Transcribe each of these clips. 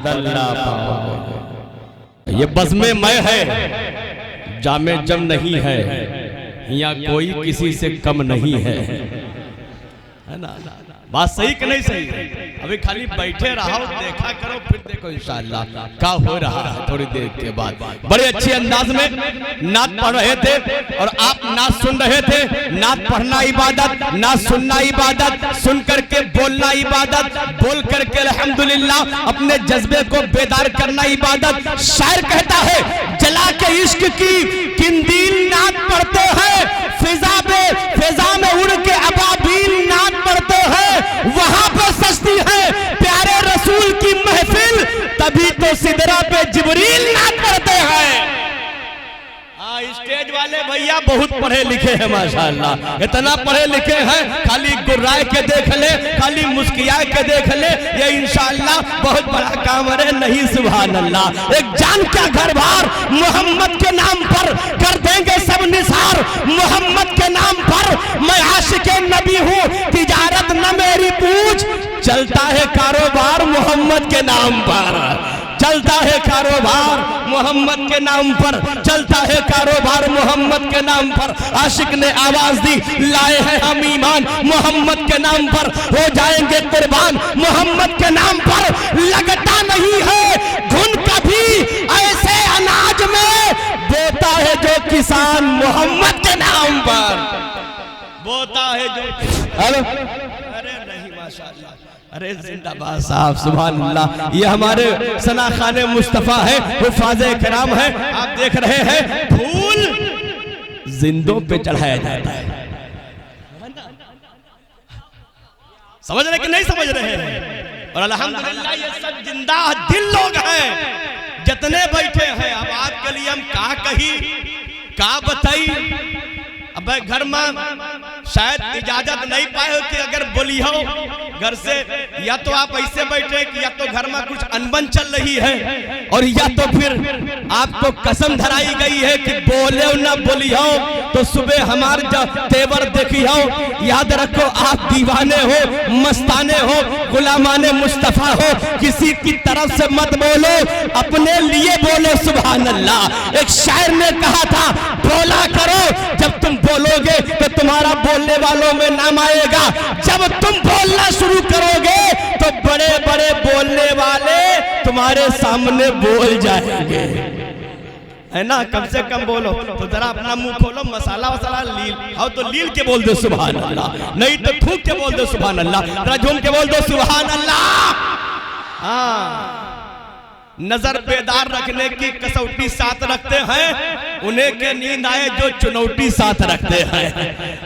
बदल ना पाओगे। ये बज़्मे मैं है, जामे जम नहीं है, यहाँ कोई किसी से कम नहीं है ना। बात सही कि नहीं सही? अभी खाली बैठे रहो, देखा करो, फिर देखो इंशाअल्लाह क्या हो रहा है थोड़ी देर के बाद। बड़े अच्छे अंदाज में नात पढ़ रहे थे और आप नात सुन रहे थे। नात पढ़ना इबादत, नात सुनना इबादत, सुन करके बोलना इबादत, बोल करके अल्हम्दुलिल्लाह अपने जज्बे को बेदार करना इबादत। शायर कहता है जला के इश्क की किंदील नात पढ़ते हैं, फिजा में उड़ के अबाबील नात पढ़ते हैं, वहां पे सजती है प्यारे रसूल की महफिल, तभी तो सिदरा पे जिब्रील नात पढ़ते हैं। स्टेज वाले भैया बहुत पढ़े लिखे हैं माशाअल्लाह, इतना पढ़े लिखे हैं, खाली गुर्राए के देख ले, खाली मुस्किया के देख ले, ये इंशाअल्लाह बहुत बड़ा काम है। नहीं सुभान अल्लाह, एक जान का घर बार मोहम्मद के नाम पर कर देंगे सब निसार। मोहम्मद के नाम पर मैं आशिक़े नबी हूँ, तिजारत न मेरी पूछ, चलता है कारोबार मोहम्मद के नाम पर, चलता है कारोबार मोहम्मद के नाम पर, चलता है कारोबार मोहम्मद के नाम पर। आशिक ने आवाज दी लाए हैं हम ईमान मोहम्मद के नाम पर, हो जाएंगे कुर्बान मोहम्मद के नाम पर। लगता नहीं है घुन कभी ऐसे अनाज में, बोता है जो किसान मोहम्मद के नाम पर, बोता है जो। अरे नहीं माशाअल्लाह, अरे जिंदाबाद साहब सुभान अल्लाह। ये हमारे सना खाने मुस्तफा है, हुफाज़े किराम है। आप देख रहे हैं फूल जिंदों पे चढ़ाया जाता है, समझ रहे कि नहीं समझ रहे हैं? और अल्हम्दुलिल्लाह ये सब जिंदा दिल लोग हैं जितने बैठे हैं। अब आपके लिए हम का कही का बताई। अब घर में शायद इजाजत नहीं पाए कि अगर बोली हो घर से, या तो आप ऐसे बैठे कि या तो घर में कुछ अनबन चल रही है, और या तो फिर आपको कसम धराई गई है कि बोले ना बोली हो तो सुबह हमारे तेवर देखी हो। याद रखो आप दीवाने हो, मस्ताने हो, गुलामाने मुस्तफा हो, किसी की तरफ से मत बोलो, अपने लिए बोलो सुभान अल्लाह। एक शायर ने कहा था बोला करो, जब तुम बोलोगे तो तुम्हारा बोलने वालों में नाम आएगा। जब तुम बोलना शुरू करोगे तो बड़े बड़े बोलने वाले तुम्हारे सामने बोल जाएंगे, है ना। कम से कम बोलो तो जरा अपना मुंह खोलो, मसाला वसाला लील आओ तो लील के बोल दो सुभान अल्लाह, नहीं तो थूक के बोल दो सुभान अल्लाह, जरा झूम के बोल दो सुभान अल्लाह। हाँ, नजर बेदार रखने की कसौटी साथ रखते हैं, उन्हें के नींद आए जो चुनौती साथ रखते हैं,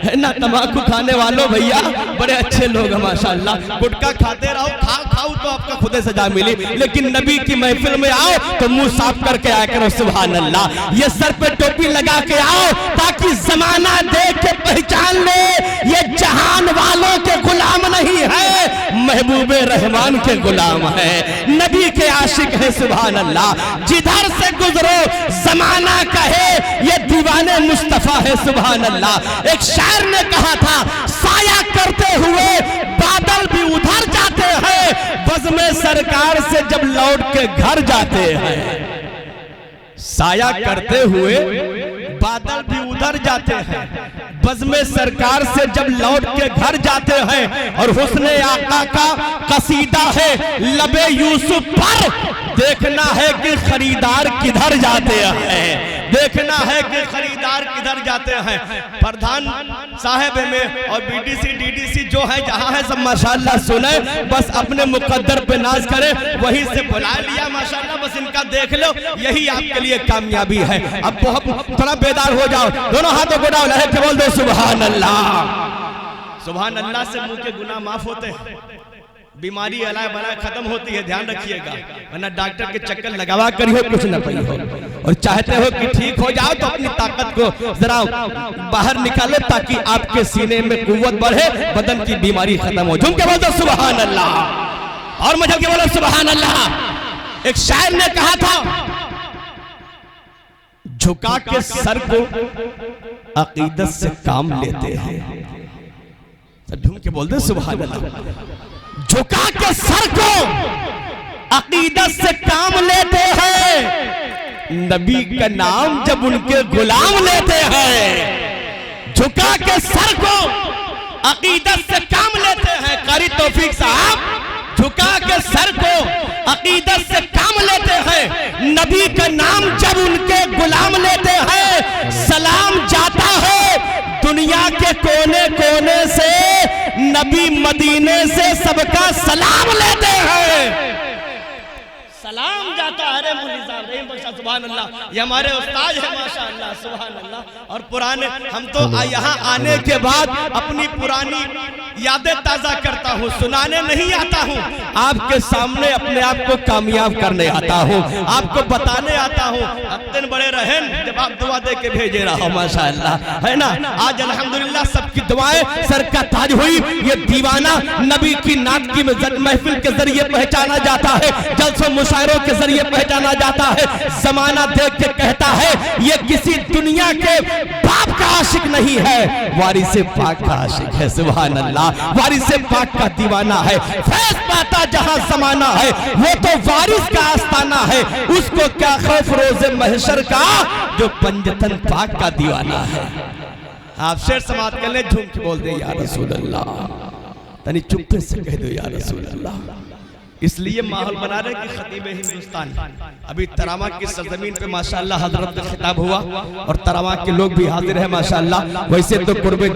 है ना। तंबाकू खाने वालों भैया बड़े अच्छे लोग हैं माशाअल्लाह, गुटखा खाते रहो, खाओ तो आपका खुदे सजा मिली, लेकिन नबी की महफिल में आओ तो मुंह साफ करके आया करो सुभान अल्लाह। ये सर पे टोपी लगा के आओ ताकि जमाना देख के पहचान ले ये जहान वालों के गुलाम नहीं है, महबूबे रहमान के गुलाम है, नबी के आशिक है सुभान अल्लाह। जिधर से गुजरो जमाना कहे ये दीवाने मुस्तफा है सुभान अल्लाह। एक शायर ने कहा था साया करते हुए बादल भी उधर जाते हैं, बज़्मे सरकार से जब लौट के घर जाते हैं। साया करते हुए बादल भी उधर जाते हैं, बज़्मे सरकार से जब लौट के घर जाते हैं। और हुस्ने आका का कसीदा है लबे यूसुफ पर, देखना है कि खरीदार किधर जाते हैं, देखना है कि खरीदार किधर जाते हैं। प्रधान साहब में और बीडीसी डीडीसी जो है जहां है सब माशाल्लाह सुने, बस अपने मुकद्दर पे नाज करें, वहीं से बुला लिया माशाल्लाह, बस इनका देख लो, यही आपके लिए कामयाबी है। अब बहुत थोड़ा बेदार हो जाओ, दोनों हाथों को डाल के बोल दो सुभान अल्लाह। सुभान अल्लाह से मुंह के गुनाह माफ होते हैं, बीमारी अलाय बलाय खत्म होती है, ध्यान रखिएगा, वरना डॉक्टर के चक्कर लगावा करिए कुछ न पाई हो। और चाहते हो कि ठीक हो जाओ तो अपनी ताकत को जरा बाहर निकालो ताकि आपके सीने में कुव्वत बढ़े, बदन की बीमारी खत्म हो। झूम के बोल दो सुभान अल्लाह, और मजा के बोलो सुभान अल्लाह। एक शायर ने कहा था झुका के सर को अकीदत से काम लेते हैं, झूम के बोल दे सुभान अल्लाह। झुका के सर को अकीदत से काम लेते हैं, नबी का नाम जब उनके गुलाम लेते हैं, झुका के सर को अकीदत से काम लेते हैं। कारी तौफीक साहब झुका के सर को अकीदत से काम लेते हैं, नबी का नाम जब उनके गुलाम लेते हैं, सलाम जाता है दुनिया के कोने कोने से, नबी मदीने से सबका सलाम लेते हैं। सलाम जाता है। अरे मुल्ला साहब रहीम बख्शा, सुभान अल्लाह, ये हमारे उस्ताद है माशाअल्लाह, सुभान अल्लाह। और पुराने हम तो यहाँ आने के बाद अपनी पुरानी यादें ताजा करता हूँ, सुनाने नहीं आता हूँ, आपके सामने अपने आप को कामयाब करने आता हूँ, आपको बताने आता हूँ। अब दिन बड़े रहन जब आप दुआ दे के भेजे रहा माशाअल्लाह, है ना। आज अल्हम्दुलिल्लाह सबकी दुआएं सर का ताज हुई। ये दीवाना नबी की नात की महफिल के जरिए पहचाना जाता है, जलसों मुशायरों के जरिए पहचाना जाता है। जमाना देख के कहता है ये किसी दुनिया के बाप का आशिक नहीं है, वारिसे पाक का आशिक है। सुभान अल्लाह, वारिसे पाक का दीवाना है। फैज पाता जहां जमाना है, वो तो वारिस का आस्ताना है। उसको क्या खौफ रोज़े महशर का, जो पंजतन पाक का दीवाना है। आप शेर समाप्त कर ले, झूम के बोल दे या रसूल अल्लाह, तनी चुप्पे से कह दो या रसूल अल्लाह। इसलिए माहौल बना रहे कि खतीब हिंदुस्तान अभी तरावा की सरजमीन पे माशाअल्लाह हजरत का खिताब हुआ और तरावा के लोग भी हाजिर हैं माशाअल्लाह। वैसे तो कुर्बो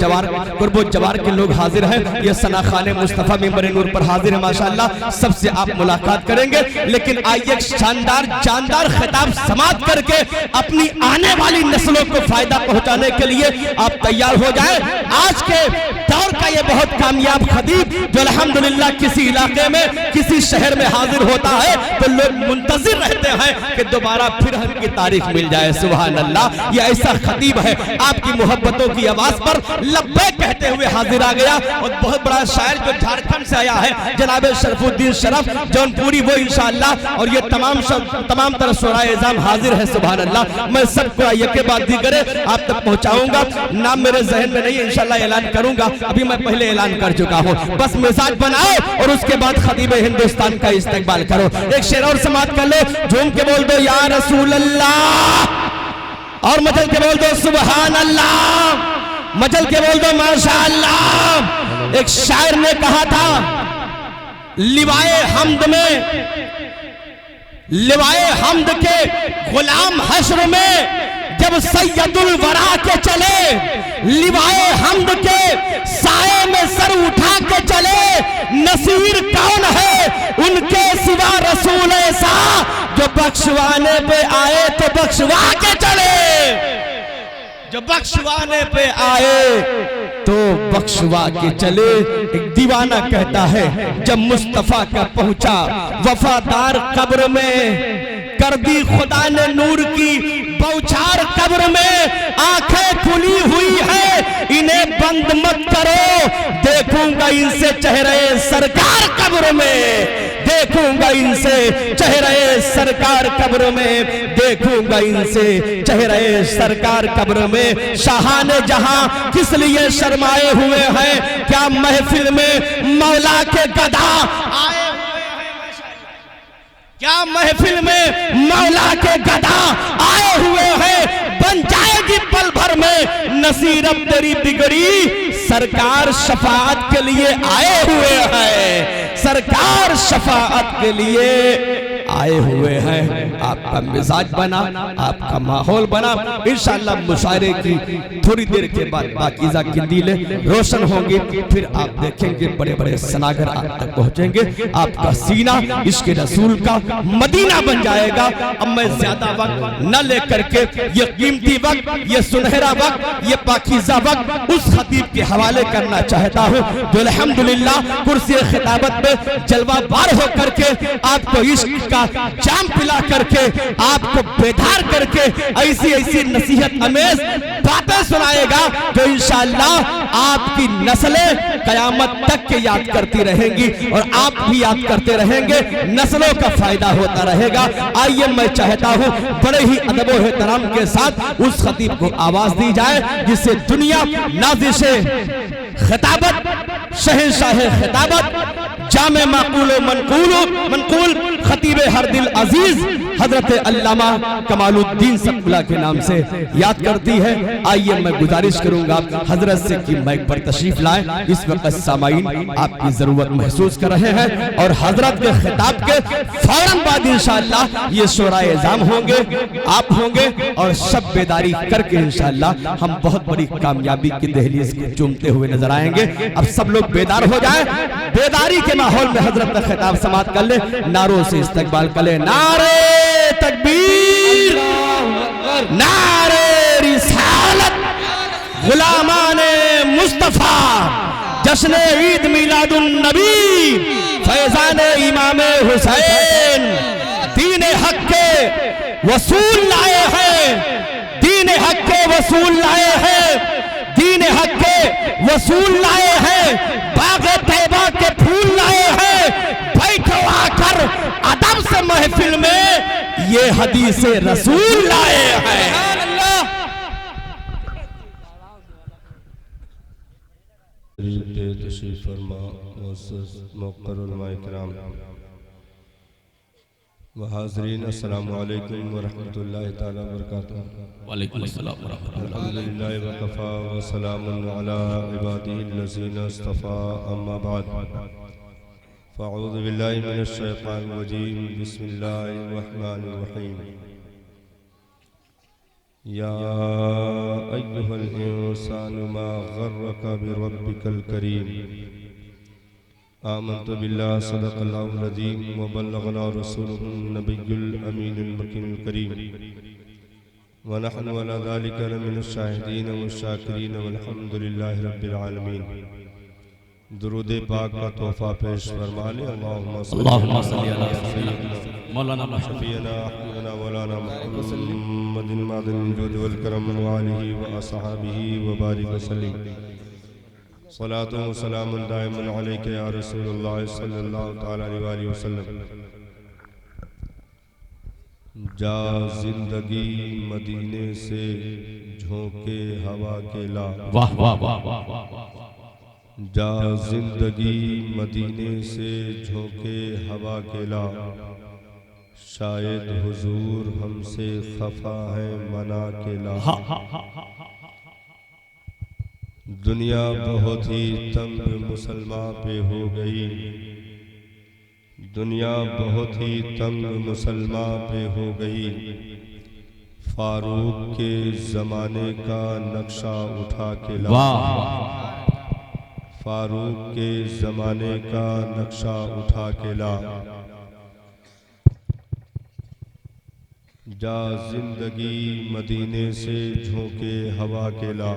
जवार के लोग हाजिर हैं, ये सनाखाने मुस्तफ़ा मिंबर नूर पर हाजिर है माशाअल्लाह। सबसे आप मुलाकात करेंगे, लेकिन आइए शानदार जानदार खिताब समाप्त करके अपनी आने वाली नस्लों को फायदा पहुंचाने के लिए आप तैयार हो जाएं। आज के दौर का ये बहुत कामयाब खतीब जो अल्हम्दुलिल्लाह किसी इलाके में किसी शहर में हाजिर होता है तो लोग मुंतजिर रहते हैं कि दोबारा फिर हमकी तारीख मिल जाए। सुभान अल्लाह, ये ऐसा खतीब है, आपकी मोहब्बतों की आवाज पर लब्बैक कहते हुए हाजिर आ गया। और बहुत बड़ा शायर जो झारखंड से आया है जनाब शरफुद्दीन शरफ जौनपुरी, वो इंशाअल्लाह। और ये तमाम तरह शोराए इज़ाम हाजिर है। सुभान अल्लाह, मैं सबको ये बात दी करे आप तक पहुंचाऊंगा। नाम मेरे जहन में नहीं, इंशाअल्लाह ऐलान करूंगा, अभी मैं पहले ऐलान कर चुका हूं। बस मिजाज बनाओ और उसके बाद खतीब हिंदुस्तान का इस्तेकबाल करो। एक शेर और समाप्त कर लो, झूम के बोल दो या रसूल अल्लाह, और मचल के बोल दो सुभान अल्लाह, मचल के बोल दो माशाअल्लाह। एक शायर ने कहा था लिवाए हमद में, लिवाए हमद के गुलाम हश्र में जब सैयदुल वरा के चले, लिवाए हमद के साए में सर उठा के चले, नसीर कौन है उनके सिवा रसूल ऐसा, जो बख्शवाने पे आए तो बख्शवा के चले, जो बख्शवाने पे आए तो बख्शवा के चले। एक दीवाना कहता है जब मुस्तफा का पहुंचा वफादार कब्र में, कर दी खुदा ने नूर की बौछार कब्र में, आंखें खुली हुई है इन्हें बंद मत करो, देखूंगा इनसे चेहरे सरकार कब्र में, देखूंगा इनसे चेहरे सरकार कब्र में, देखूंगा इनसे चेहरे सरकार कब्र में। शाहाने जहां किस लिए शर्माए हुए हैं, क्या महफिल में मौला के गधा आए, क्या महफिल में मौला के गधा आए हुए हैं, बन जाएगी पल भर में नसीर अब तेरी बिगड़ी, सरकार शफाअत के लिए आए हुए हैं, सरकार शफाअत के लिए आए हुए हैं। आपका मिजाज बना, आपका माहौल बना, इंशाअल्लाह मुशायरे की थोड़ी देर के बाद पाकीज़ा कंदीलें रोशन होंगी, फिर आप देखेंगे बड़े बड़े सनागर आप तक पहुंचेंगे, आपका सीना इश्क रसूल का मदीना बन जाएगा। अब मैं ज्यादा वक्त न लेकर के ये कीमती वक्त, ये सुनहरा वक्त, ये पाकीज़ा वक्त उस खतीब के हवाले करना चाहता हूँ जो अल्हम्दुलिल्लाह कुर्सी खिताबत में जलवा बार होकर के आपको इश्क का जाम पिला करके, आपको बेदार करके ऐसी ऐसी नसीहत अमेज बातें सुनाएगा जो इंशाअल्लाह आपकी नस्लें कयामत तक के याद करती रहेंगी और आप भी याद करते रहेंगे, नस्लों का फायदा होता रहेगा। आइए मैं चाहता हूँ बड़े ही अदब व एहतराम के साथ उस खतीब को आवाज दी जाए जिससे दुनिया नाज़िशे खिताबत, शहंशाह खिताबत, जामे माकूल मनकूल खतीब हर दिल अजीज हजरत अल्लामा कमालुद्दीन सकला के नाम से याद करती है। आइए मैं गुजारिश करूंगा हजरत से कि माइक पर तशरीफ लाएं। इस वक्त सामाईन आपकी जरूरत महसूस कर रहे हैं और हजरत के खिताब के फौरन बाद इंशाअल्लाह ये शोराए एज़ाम होंगे, आप होंगे और सब बेदारी करके इंशाअल्लाह हम बहुत बड़ी कामयाबी की दहलीज को चूमते हुए नजर आएंगे। अब सब लोग बेदार हो जाएं, बेदारी के माहौल में हजरत का खिताब समाप्त कर ले, नारों से इस्तकबाल कर ले। नारे तकबीर, नारे रिसालत, गुलामाने मुस्तफा, जश्न ईद मिलादुन नबी, फैजाने इमामे हुसैन। दीन हक के वसूल लाए हैं, दीन हक के वसूल लाए हैं, दीन हक के वसूल लाए हैं, बाग़े तैबा के फूल लाए हैं। बैठो आकर अदब से महफिल में, ये हदीस रसूल लाए हैं। तशरीफ फरमा मुक़र्रर उलमाए किराम व हाज़रीन, अस्सलामु अलैकुम व रहमतुल्लाहि तआला व बरकातुहू। वालेकुम अस्सलाम व रहमतुल्लाह। अल्हम्दुलिल्लाहि व कफ़ा व सलामुन अला इबादिहिल्लज़ीना इस्तफ़ा, अम्मा बाद। फ़अऊज़ु बिल्लाहि मिनश शैतानिर रजीम, बिस्मिल्लाहिर रहमानिर रहीम। या अय्युहल इंसानु मा गर्रका बिरब्बिकल करीम। आमन्तु बिल्लाहि सदक़ल्लाहुल अज़ीम व बल्लगना रसूलुहुन नबियुल अमीनुल मकीनुल करीम व नहनु अला ज़ालिका लमिनश शाहिदीन व शाकिरीन वल्हम्दुलिल्लाहि रब्बिल आलमीन। दुरूद पाक का तोहफा पेश फरमा ले। अल्लाहुम्मा सल्ली अला सय्यिदिना मौलाना शफीना हबीबना मौलाना मुहम्मदिन मादिल जुद वल करम व आलिहि व असहाबिहि व बारिक वसल्लिम। सलातो व सलामुन दाइमुन अलैका या रसूलुल्लाह सल्लल्लाहु तआला अलैहि वसल्लम। जा जिंदगी मदीने से झोंके हवा के ला। वाह वाह वाह वाह। जा जिंदगी मदीने से झोंके हवा के ला। शायद हुजूर हमसे खफा है मना के ला। दुनिया बहुत ही तंग मुसलमान पे हो गई, दुनिया बहुत ही तंग मुसलमान पे हो गई। फारूक के जमाने का नक्शा उठा के ला। फारूक के जमाने का नक्शा उठा के ला। जा जिंदगी मदीने से झोंके हवा के ला।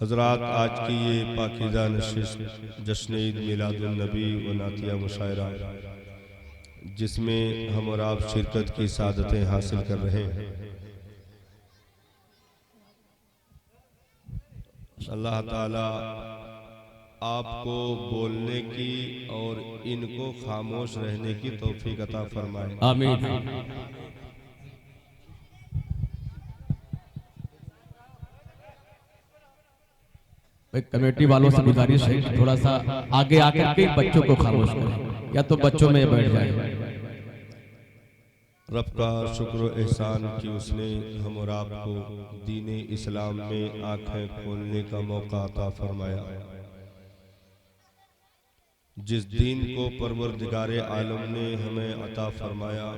हजरात, आज की ये पाकीज़ा नशिस्त जश्न ईद मिलादुन नबी व नातिया मुशायरा, जिसमें हम और आप शिरकत की सादतें हासिल कर रहे हैं। अल्लाह ताला आपको बोलने की और इनको खामोश रहने की तौफीक अता फरमाए। आमीन। कमेटी वालों से गुजारिश है कि थोड़ा सा आगे आकर के बच्चों को खामोश करें, या तो बच्चों में बैठ जाए। रब का शुक्र एहसान कि उसने हम और आपको दीन इस्लाम में आंखें खोलने का मौका अता फरमाया। जिस दीन को परवरदिगारे आलम ने हमें अता फरमाया,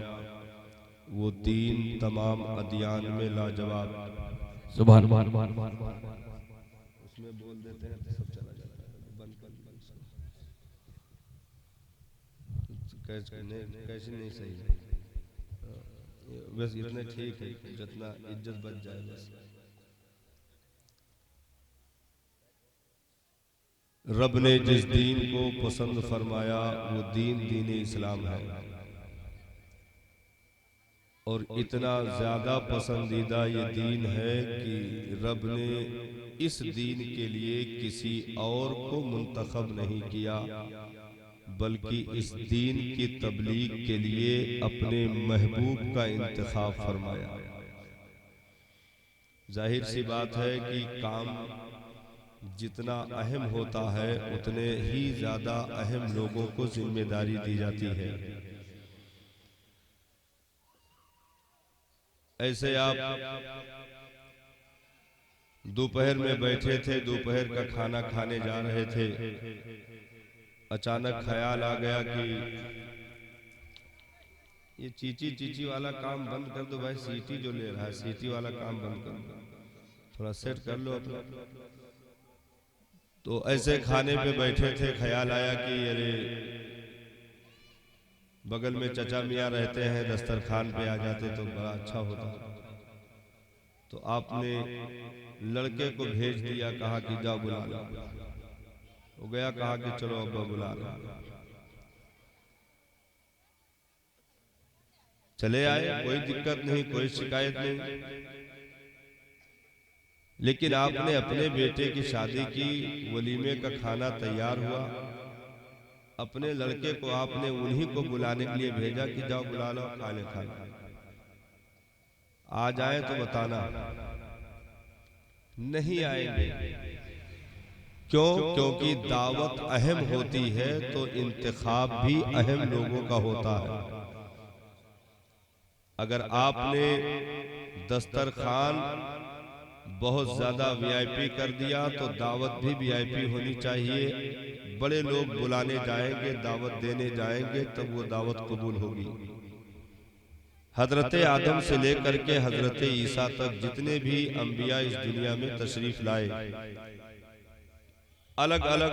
वो दीन तमाम अदियान में लाजवाब। सुभान उसमें बोल देते हैं तो सब चला जाता है। बंद कैसे नहीं सही है, बस इतने ठीक है जितना इज्जत बच जाए बस। रब ने जिस दीन को पसंद फरमाया वो दीन इस्लाम है, और इतना ज्यादा पसंदीदा ये दीन है कि रब ने इस दीन के लिए किसी और को मुंतखब नहीं किया, बल्कि इस दीन की तबलीग के लिए अपने महबूब का इंतखाब फरमाया। जाहिर सी बात है कि काम जितना अहम होता है उतने ही ज्यादा अहम लोगों को जिम्मेदारी दी जाती है। ऐसे आप दोपहर में बैठे थे, दोपहर का खाना खाने जा रहे थे, अचानक ख्याल आ गया कि ये चीची चीची वाला काम बंद कर दो भाई, सीटी जो ले रहा है सीटी वाला काम बंद कर दो, थोड़ा सेट कर लो अपना। तो ऐसे खाने पे बैठे थे, ख्याल आया कि अरे बगल में चचा मियाँ रहते हैं, दस्तरखान पे आ जाते तो बड़ा अच्छा होता। तो आपने लड़के को भेज दिया, कहा कि जाओ बुला लो। वो गया, कहा कि चलो अब्बा बुला लो। चले आए, कोई दिक्कत नहीं, कोई शिकायत नहीं। लेकिन आपने अपने बेटे की शादी की, वलीमे का खाना तैयार हुआ, अपने लड़के को आपने उन्हीं को बुलाने के लिए भेजा कि जाओ बुला लो, खा ले खाना। आ जाए तो बताना, नहीं आएंगे। क्यों? क्योंकि दावत अहम होती है तो इंतखाब भी अहम लोगों का होता है। अगर आपने दस्तरखान बहुत ज्यादा वीआईपी कर दिया तो दावत भी वीआईपी होनी चाहिए। बड़े लोग बुलाने जाएंगे, दावत देने जाएंगे, तब वो दावत कबूल होगी। हजरत आदम से लेकर के हजरत ईसा तक जितने भी अंबिया इस दुनिया में तशरीफ लाए, अलग अलग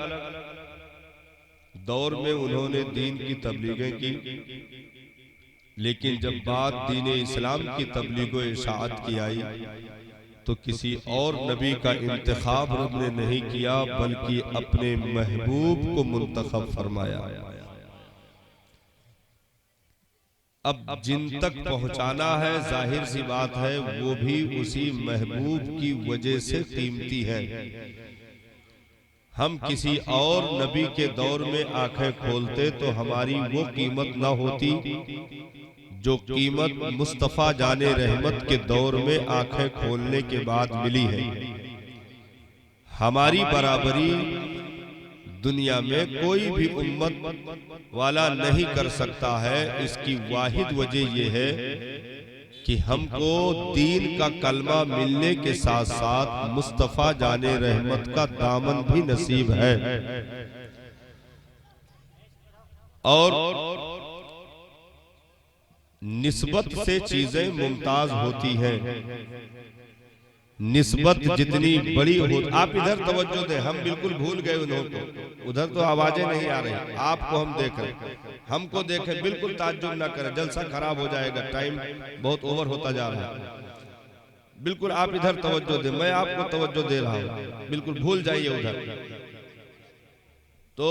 दौर में उन्होंने दीन की तबलीगें की। लेकिन जब बात दीन इस्लाम की तबलीग व इशाअत की आई तो किसी और नबी का इंतखाब रब ने नहीं किया, बल्कि अपने महबूब को मुंतखब फरमाया। अब जिन तक पहुंचाना है, जाहिर सी बात है वो भी उसी महबूब की वजह से कीमती है। हम किसी और नबी के दौर में आंखें खोलते तो हमारी वो कीमत ना होती जो कीमत मुस्तफा जाने रहमत के दौर में आंखें खोलने के बाद मिली है। हमारी बराबरी दुनिया में कोई भी उम्मत वाला नहीं कर सकता है। इसकी वाहिद वजह यह है कि हमको दीन का कलमा मिलने के साथ साथ मुस्तफा जाने रहमत का दामन भी नसीब है। और निस्बत से चीजें मुमताज होती हैं। निस्बत जितनी बड़ी हो, आप इधर तवज्जो दें, हम बिल्कुल भूल गए उन्होंने, उधर तो आवाजें नहीं आ रही, आपको हम देख रहे हैं, हमको देखें, बिल्कुल ताज्जुब ना करें, जलसा खराब हो जाएगा, टाइम बहुत ओवर होता जा रहा है। बिल्कुल आप इधर तवज्जो दें, मैं आपको तवज्जो दे रहा हूं, बिल्कुल भूल जाइए उधर। तो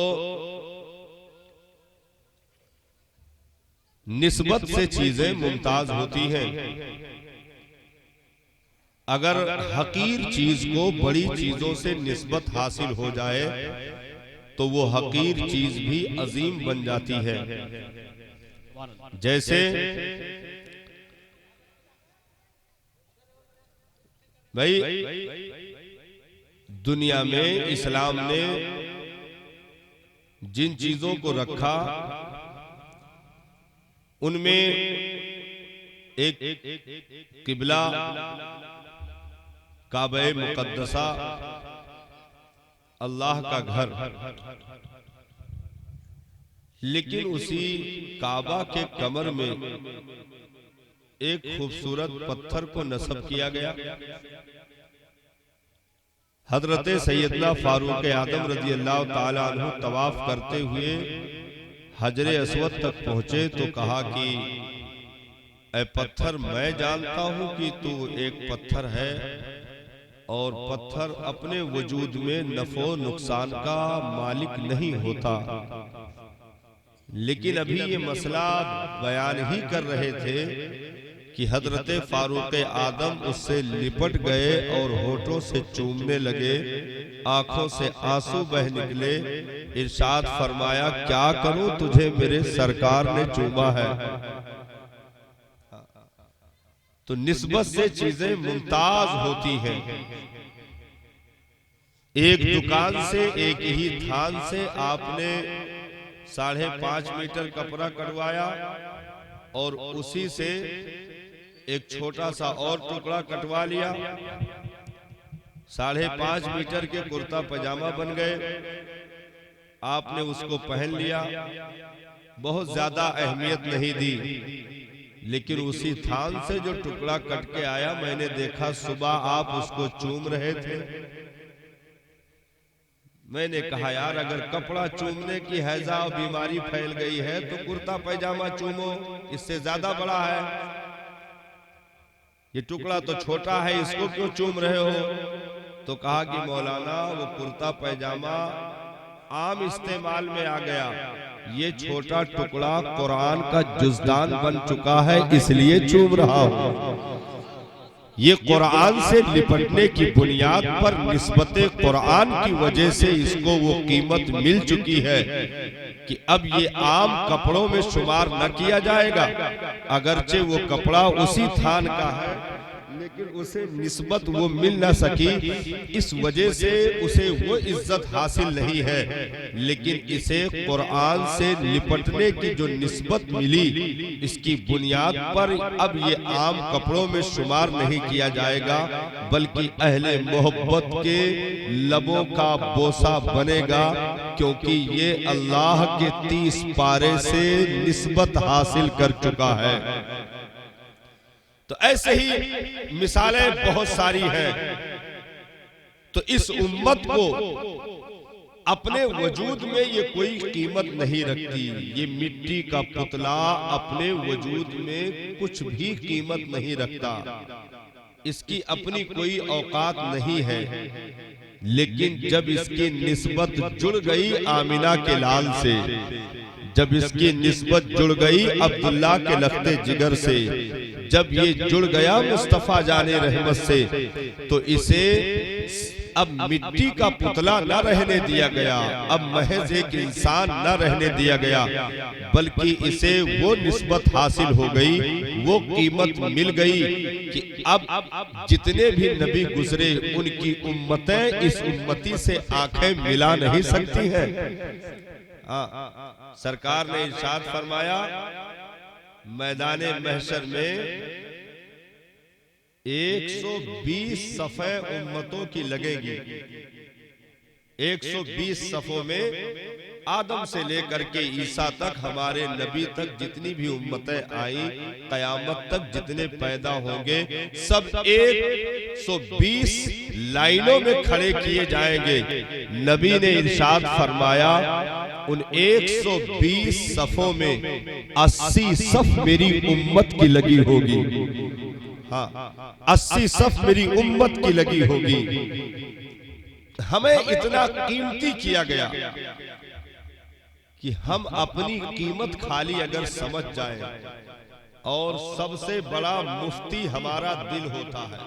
निस्बत से चीजें मुमताज होती हैं। अगर हकीर चीज को बड़ी चीजों से निस्बत हासिल हो जाए तो वो हकीर चीज भी अजीम बन जाती है। जैसे भाई दुनिया में इस्लाम ने जिन चीजों को रखा उनमें एक किबला काबे मुकद्दसा, अल्लाह का घर, लेकिन उसी काबा के कमर में एक खूबसूरत पत्थर को नस्ब किया गया। हजरत सैयदना फारूक आदम रजी अल्लाह ताला अन्हु तवाफ करते हुए हजरे अस्वद तक पहुंचे तो कहा कि ऐ पत्थर, मैं जानता हूं कि तू एक पत्थर है और पत्थर अपने वजूद में नफो नुकसान का मालिक नहीं होता, लेकिन अभी ये मसला बयान ही कर रहे थे कि हजरत फारूक आदम उससे लिपट गए और होठों से चूमने लगे, आंखों से आंसू बह निकले। इरशाद फरमाया, क्या करूं, तुझे मेरे सरकार ने चूमा है। तो निस्बत से चीजें मुमताज होती हैं। एक दुकान से, एक ही थान से आपने 5.5 मीटर कपड़ा कटवाया और उसी से एक छोटा सा और टुकड़ा कटवा लिया, 5.5 मीटर के कुर्ता पजामा बन गए। आपने उसको पहन लिया, बहुत ज्यादा अहमियत नहीं दी, लेकिन उसी थान से जो टुकड़ा कट के आया, मैंने देखा सुबह आप उसको चूम रहे थे। मैंने कहा यार, अगर कपड़ा चूमने की हैजा और बीमारी फैल गई है तो कुर्ता पैजामा चूमो, इससे ज्यादा बड़ा है। ये टुकड़ा तो छोटा है, इसको क्यों चूम रहे हो? तो कहा कि मौलाना, वो कुर्ता पैजामा आम इस्तेमाल में आ गया, ये छोटा टुकड़ा कुरान का जुज़दान बन चुका है, इसलिए चूम रहा हूं। ये कुरान से लिपटने की बुनियाद पर निस्बते कुरान की वजह से इसको वो कीमत मिल चुकी है कि अब ये आम कपड़ों में शुमार न किया जाएगा। अगरचे वो कपड़ा उसी थान का है, लेकिन उसे निस्बत वो मिल ना सकी, इस वजह से उसे वो इज्जत हासिल नहीं है। लेकिन इसे कुरान से लिपटने की जो निस्बत मिली, इसकी बुनियाद पर अब ये आम कपड़ों में शुमार नहीं किया जाएगा, बल्कि अहले मोहब्बत के लबों का बोसा बनेगा, क्योंकि ये अल्लाह के 30 पारे से निस्बत हासिल कर चुका है। तो ऐसे ही मिसालें बहुत सारी हैं। तो इस उम्मत को अपने वजूद में ये कोई कीमत नहीं रखती। ये मिट्टी का पुतला अपने वजूद में कुछ भी कीमत नहीं रखता, इसकी अपनी कोई औकात नहीं है। लेकिन जब इसकी निस्बत जुड़ गई आमिना के लाल से, जब इसकी निस्बत जुड़ गई अब्दुल्ला के लख्ते जिगर से, जब ये जुड़ गया मुस्तफा जाने रहमत से, तो इसे अब मिट्टी का पुतला न रहने दिया गया, अब महज एक इंसान न रहने दिया गया, बल्कि इसे वो निस्बत हासिल हो गई, वो कीमत मिल गई कि अब जितने भी नबी गुजरे उनकी उम्मतें इस उम्मती से आंखें मिला नहीं सकती हैं। सरकार ने इरशाद फरमाया, मैदाने महशर में 120 सफ़े उम्मतों की लगेगी। 120 सफ़ों में आदम से लेकर के ईसा तक, हमारे नबी तक जितनी भी उम्मतें आई, कयामत तक जितने पैदा होंगे, सब 120 लाइनों में खड़े किए जाएंगे। नबी ने इरशाद फरमाया, उन 120 सफ़ों में 80 सफ़ मेरी उम्मत की लगी होगी। हाँ, 80 सफ़ मेरी उम्मत की लगी होगी। हमें इतना कीमती किया गया कि हम अपनी कीमत खाली अगर समझ जाएं, और सबसे बड़ा मुफ्ती हमारा दिल होता है।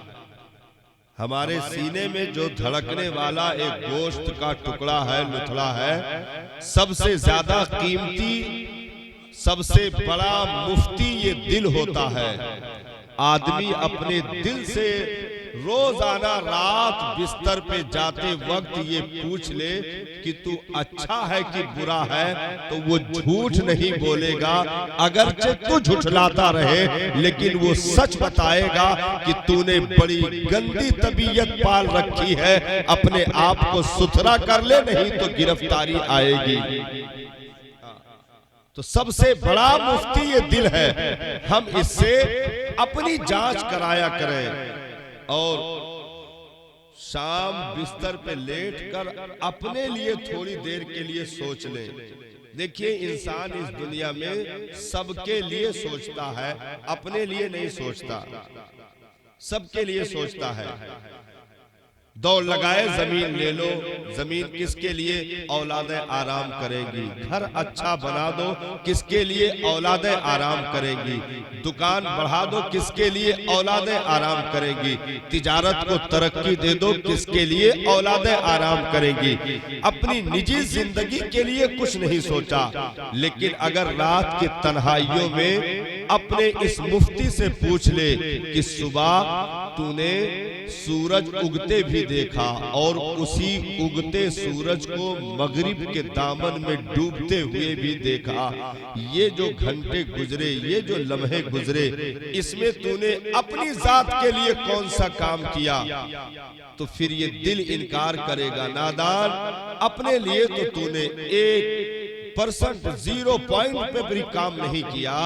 हमारे सीने में जो धड़कने वाला एक गोश्त का टुकड़ा है, लुथड़ा है, सबसे ज्यादा कीमती, सबसे बड़ा मुफ्ती ये दिल होता है। आदमी अपने दिल से रोजाना रात बिस्तर पे जाते वक्त ये पूछ ले कि तू अच्छा है कि बुरा है, तो वो झूठ नहीं बोलेगा। अगरचे तू झुठलाता रहे, लेकिन वो सच बताएगा कि तूने बड़ी गंदी तबीयत पाल रखी है, अपने आप को सुथरा कर ले, नहीं तो गिरफ्तारी आएगी। तो सबसे बड़ा मुफ्ती ये दिल है। हम इससे अपनी जांच कराया करें, और शाम बिस्तर पे लेटकर अपने लिए थोड़ी देर के लिए सोच लें। देखिए, इंसान इस दुनिया में सबके लिए सोचता है, अपने लिए नहीं सोचता, सबके लिए सोचता है। दौड़ लगाए जमीन ले लो, जमीन किसके लिए? औलादे आराम करेगी। घर अच्छा बना दो, किसके लिए? औलादे आराम करेगी। दुकान बढ़ा दो, किसके लिए? औलादे आराम करेगी। तिजारत को तरक्की दे दो, किसके लिए? औलादे आराम करेगी। अपनी निजी जिंदगी के लिए कुछ नहीं सोचा, लेकिन अगर रात की तन्हाइयों में अपने इस मुफ्ती से पूछ ले कि सुबह तूने सूरज उगते भी देखा और उसी उगते सूरज को मगरिब के दामन में डूबते हुए भी देखा। ये जो घंटे गुजरे, ये जो लम्हे गुजरे, इसमें तूने अपनी जात के लिए कौन सा काम किया? तो फिर ये दिल इनकार करेगा, नादान, अपने लिए तो तूने 1% 0 पॉइंट पे भी काम नहीं किया।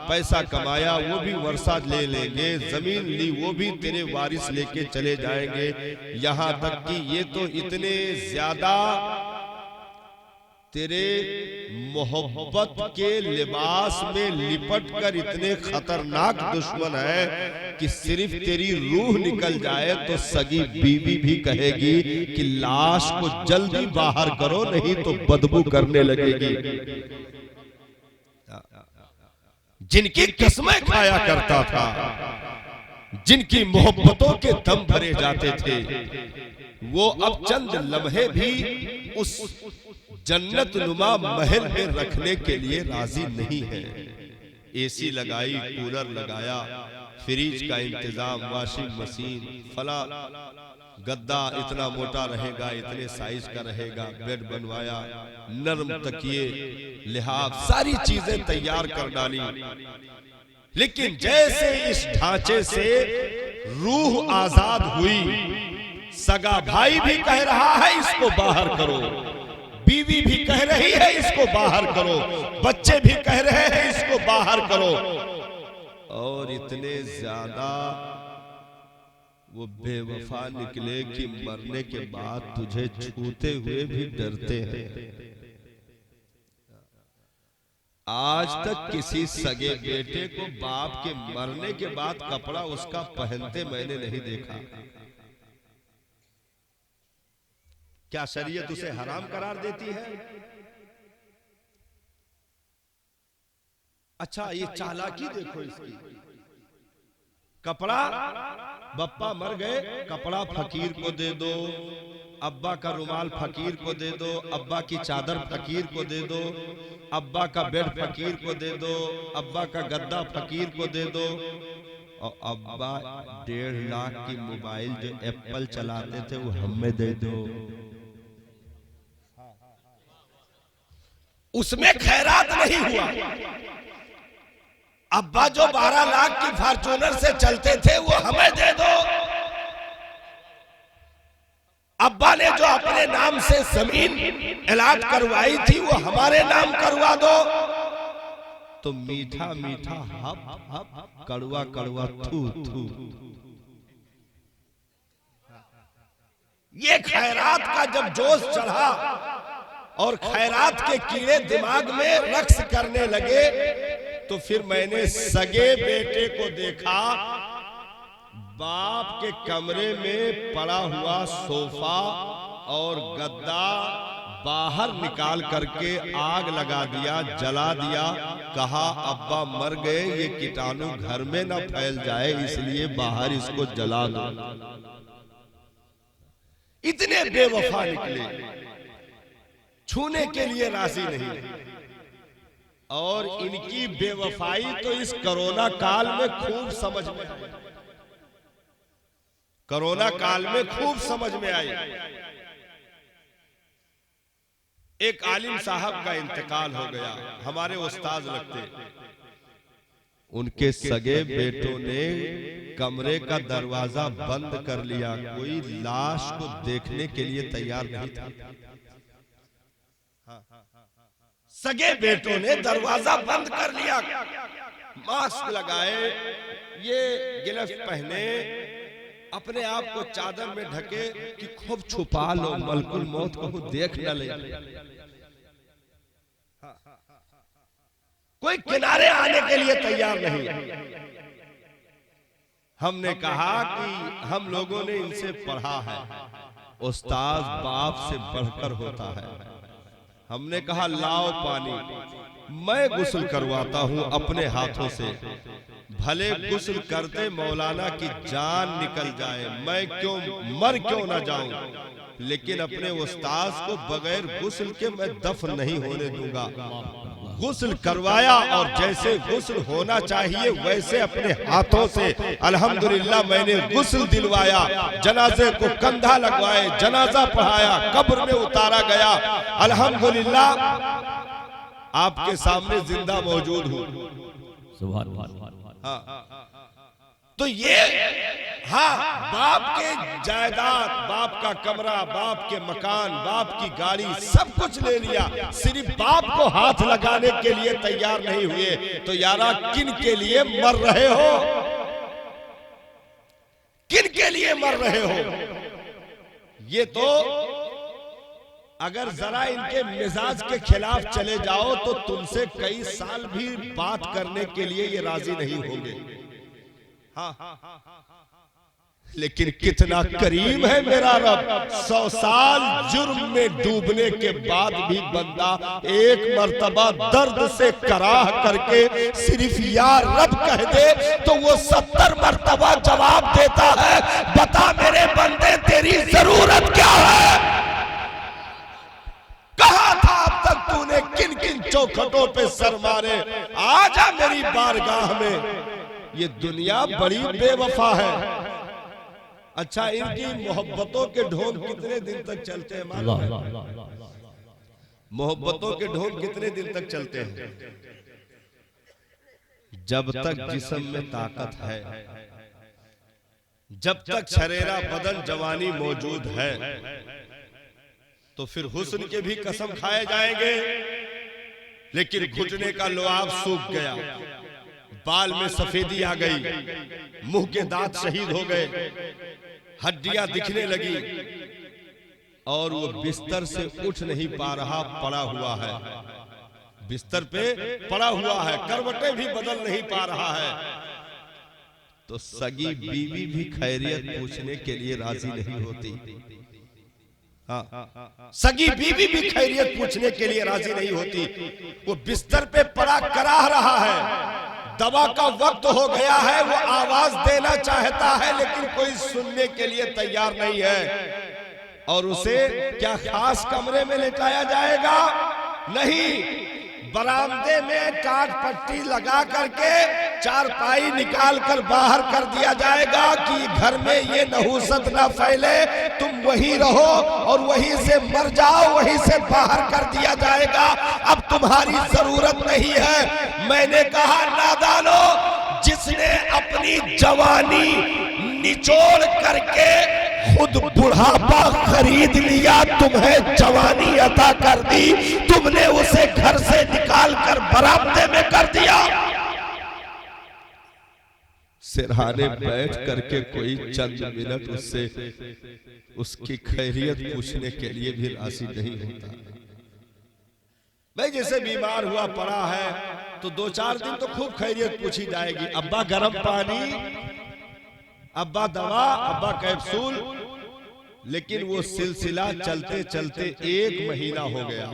पैसा कमाया वो भी वर्षा ले लेंगे, जमीन ली वो भी तेरे वारिस लेके चले जाएंगे। यहां तक कि ये तो इतने ज्यादा तेरे मोहब्बत के लिबास में लिपट कर इतने खतरनाक दुश्मन है कि सिर्फ तेरी रूह निकल जाए तो सगी बीवी भी कहेगी कि लाश को जल्दी बाहर करो, नहीं तो बदबू करने लगेगी। जिनकी कसमें खाया करता था, जिनकी मोहब्बतों के दम भरे जाते थे, वो अब चंद लम्हे भी उस जन्नत नुमा महल में रखने के लिए राजी नहीं है। एसी लगाई, कूलर लगाया, फ्रिज का इंतजाम, वॉशिंग मशीन, फला गद्दा इतना मोटा रहेगा, इतने साइज का रहेगा, बेड बनवाया, नरम तकिए, लिहाफ, सारी चीजें तैयार कर डाली। लेकिन जैसे इस ढांचे से रूह आजाद हुई, सगा भाई भी कह रहा है इसको बाहर करो, बीवी भी कह रही है इसको बाहर करो, बच्चे भी कह रहे हैं इसको बाहर करो, और इतने ज्यादा वो बेवफा निकले कि मरने के बाद तुझे छूते हुए भी डरते हैं। आज तक किसी सगे बेटे को बाप के मरने के बाद कपड़ा उसका पहनते मैंने नहीं देखा। क्या शरीयत उसे हराम करार देती है? अच्छा, ये चालाकी देखो इसकी। कपड़ा, बप्पा मर गए, कपड़ा फकीर को दे दो, अब्बा का रुमाल फकीर को दे दो, अब्बा की चादर फकीर को दे दो, अब्बा का बेड फकीर को दे दो, अब्बा का गद्दा फकीर को दे दो, और अब्बा 1.5 लाख की मोबाइल जो एप्पल चलाते थे वो हमें दे दो। उसमें खैरात नहीं हुआ। अब्बा जो 12 लाख की फॉर्च्यूनर से चलते थे वो हमें दे दो। अब्बा ने जो अपने नाम से जमीन अलॉट करवाई थी वो हमारे नाम करवा दो। तो मीठा मीठा हप हप, कड़वा कड़वा थू थू। ये खैरात का जब जोश चढ़ा और खैरात के कीड़े दिमाग में रक्स करने लगे, तो फिर मैंने सगे बेटे को देखा, बाप के कमरे में पड़ा हुआ सोफा और गद्दा बाहर निकाल करके आग लगा दिया, जला दिया। कहा अब्बा मर गए, ये कीटाणु घर में ना फैल जाए, इसलिए बाहर इसको जला दो। इतने बेवफा निकले, छूने के लिए राजी नहीं। और इनकी बेवफाई तो इस कोरोना काल में खूब समझ में आई। कोरोना काल में खूब समझ में आई। एक आलिम साहब का इंतकाल हो गया, हमारे उस्ताद लगते। उनके सगे बेटों ने कमरे का दरवाजा बंद कर लिया, कोई लाश को देखने के लिए तैयार नहीं था। सगे बेटों ने दरवाजा बंद कर लिया, मास्क लगाए, ये गिलफ्ट पहने, अपने आप को चादर में ढके कि खूब छुपा लो, मलकुल मौत को देख न ले। कोई किनारे आने के लिए तैयार नहीं। हमने कहा कि हम लोगों ने इनसे पढ़ा है, उस्ताद बाप से बढ़कर होता है। हमने कहा लाओ पानी, मैं गुस्ल करवाता हूं अपने हाथों से, भले गुस्ल करते मौलाना की जान निकल जाए, मैं क्यों मर क्यों ना जाऊं, लेकिन अपने उस्ताद को बगैर गुस्ल के मैं दफन नहीं होने दूंगा। गुस्ल करवाया और जैसे गुस्ल होना चाहिए वैसे अपने हाथों से अल्हम्दुलिल्लाह मैंने गुस्ल दिलवाया, जनाजे को कंधा लगवाए, जनाजा पढ़ाया, कब्र में उतारा गया। अल्हम्दुलिल्लाह आपके सामने जिंदा मौजूद हूँ। हाँ, तो ये हाँ, बाप के जायदाद, बाप का कमरा, बाप के मकान, बाप की गाड़ी, सब कुछ ले लिया, सिर्फ बाप को हाथ लगाने के लिए तैयार नहीं हुए। तो यारा किन के लिए मर रहे हो? किन के लिए मर रहे हो? ये तो अगर जरा इनके मिजाज के खिलाफ चले जाओ तो तुमसे कई साल भी बात करने के लिए ये राजी नहीं होंगे। हाँ, लेकिन कितना करीम है मेरा रब। 100 साल जुर्म में डूबने के बाद भी बंदा एक मर्तबा दर्द से कराह करके सिर्फ या रब कह दे तो वो 70 मर्तबा जवाब देता है, बता मेरे बंदे तेरी जरूरत क्या है? कहा था अब तक तूने किन किन चौखटों पे सर मारे? आजा मेरी बारगाह में। ये दुनिया बड़ी बेवफा है। अच्छा, इनकी मोहब्बतों के ढोल कितने दिन तक चलते हैं? मोहब्बतों के ढोल कितने दिन तक चलते हैं? जब तक जिस्म में ताकत है, जब तक शरीरा बदन जवानी मौजूद है, तो फिर हुस्न के भी कसम खाए जाएंगे। लेकिन घुटने का लुआब सूख गया, बाल में सफेदी आ गई, मुंह के दांत शहीद हो गए, हड्डियां दिखने लगी और वो बिस्तर से उठ नहीं पा रहा, पड़ा हुआ है, बिस्तर पे पड़ा हुआ है, करवटें भी बदल नहीं पा रहा है। तो सगी बीवी भी खैरियत पूछने के लिए राजी नहीं होती। हाँ, सगी बीवी भी खैरियत पूछने के लिए राजी नहीं होती। वो बिस्तर पे पड़ा कराह रहा है, दवा का वक्त हो गया है, वो आवाज देना चाहता है लेकिन कोई सुनने के लिए तैयार नहीं है। और उसे क्या खास कमरे में लेटाया जाएगा? नहीं, बरामदे में टाट पट्टी लगा करके चारपाई निकाल कर बाहर कर दिया जाएगा कि घर में ये नहुसत ना फैले, तुम वहीं रहो और वहीं से मर जाओ, वहीं से बाहर कर दिया जाएगा, अब तुम्हारी जरूरत नहीं है। मैंने कहा नादानो, जिसने अपनी जवानी निचोड़ करके खुद बुढ़ापा खरीद लिया, तुम्हें जवानी अता कर दी, तुमने उसे घर से निकाल कर बरामदे में कर दिया। सिरहाने बैठ करके कोई चंद मिनट उससे उसकी खैरियत पूछने के लिए भी राजी नहीं होता। भाई जैसे बीमार हुआ पड़ा है तो 2-4 दिन तो खूब खैरियत पूछी जाएगी, अब्बा गर्म पानी, अब्बा दवा, अब्बा कैप्सूल। लेकिन वो सिलसिला चलते चलते 1 महीना हो गया,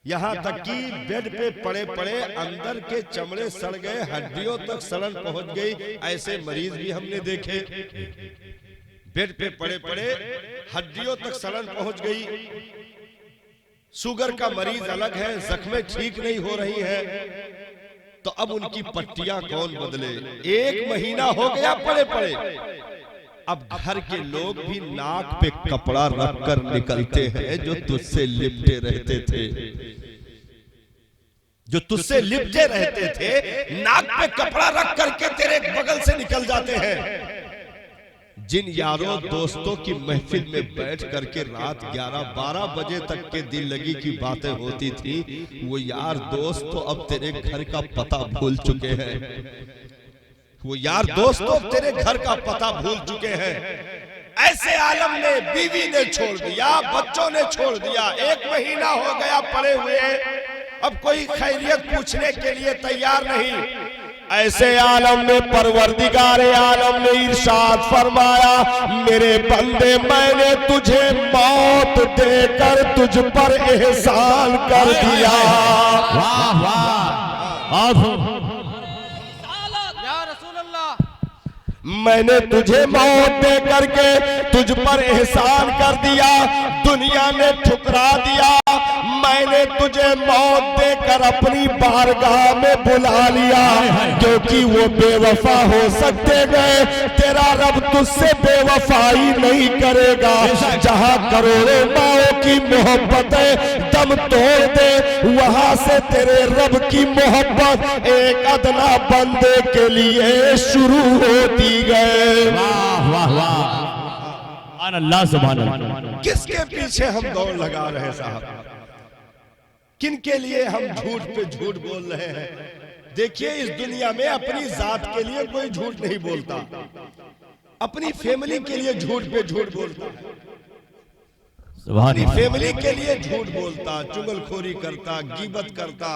यहां तक कि बेड पे पड़े पड़े अंदर के चमड़े सड़ गए, हड्डियों तक सड़न पहुंच गई। ऐसे मरीज भी हमने देखे, बेड पे पड़े पड़े हड्डियों तक सड़न पहुंच गई। शुगर का मरीज अलग है, जख्में ठीक नहीं हो रही है, तो अब उनकी पट्टियां कौन बदले? 1 महीना हो गया पड़े पड़े। अब घर के लोग भी नाक पे कपड़ा रखकर निकलते हैं, जो तुझसे लिपटे रहते थे, जो तुझसे लिपटे रहते थे, नाक पे कपड़ा रख करके तेरे बगल से निकल जाते हैं। जिन यारों दोस्तों की महफिल में बैठ करके रात 11-12 बजे तक के दिल लगी की बातें होती थी, वो यार दोस्त तो अब तेरे घर का पता भूल चुके हैं, वो यार दोस्त तो तेरे घर का पता भूल चुके हैं। ऐसे आलम ने बीवी ने छोड़ दिया, बच्चों ने छोड़ दिया, 1 महीना हो गया पड़े हुए, अब कोई खैरियत पूछने के लिए तैयार नहीं। ऐसे आलम में परवरदिगारे आलम ने इरशाद फरमाया, मेरे बंदे मैंने तुझे मौत देकर तुझ पर एहसान कर दिया। वाह वाह, मैंने तुझे मौत दे करके तुझ पर एहसान कर दिया, दुनिया ने ठुकरा दिया। मैंने तुझे मौत देकर अपनी बारगाह में बुला लिया, क्योंकि वो बेवफा हो सकते गए, तेरा रब तुझसे बेवफाई नहीं करेगा। जहां करोड़ों माओ की मोहब्बतें दम तोड़ दे, वहां से तेरे रब की मोहब्बत एक अदना बंदे के लिए शुरू होती गए। वाह वाह वाह, अल्लाह सुभान अल्लाह। किसके पीछे हम दौड़ लगा रहे साहब, किन के लिए हम झूठ पे झूठ बोल रहे हैं। देखिए इस दुनिया में अपनी जात के लिए कोई झूठ नहीं बोलता, अपनी फैमिली के लिए झूठ पे झूठ बोलता है, अपनी फैमिली के लिए झूठ बोलता, चुगलखोरी करता, गीबत करता।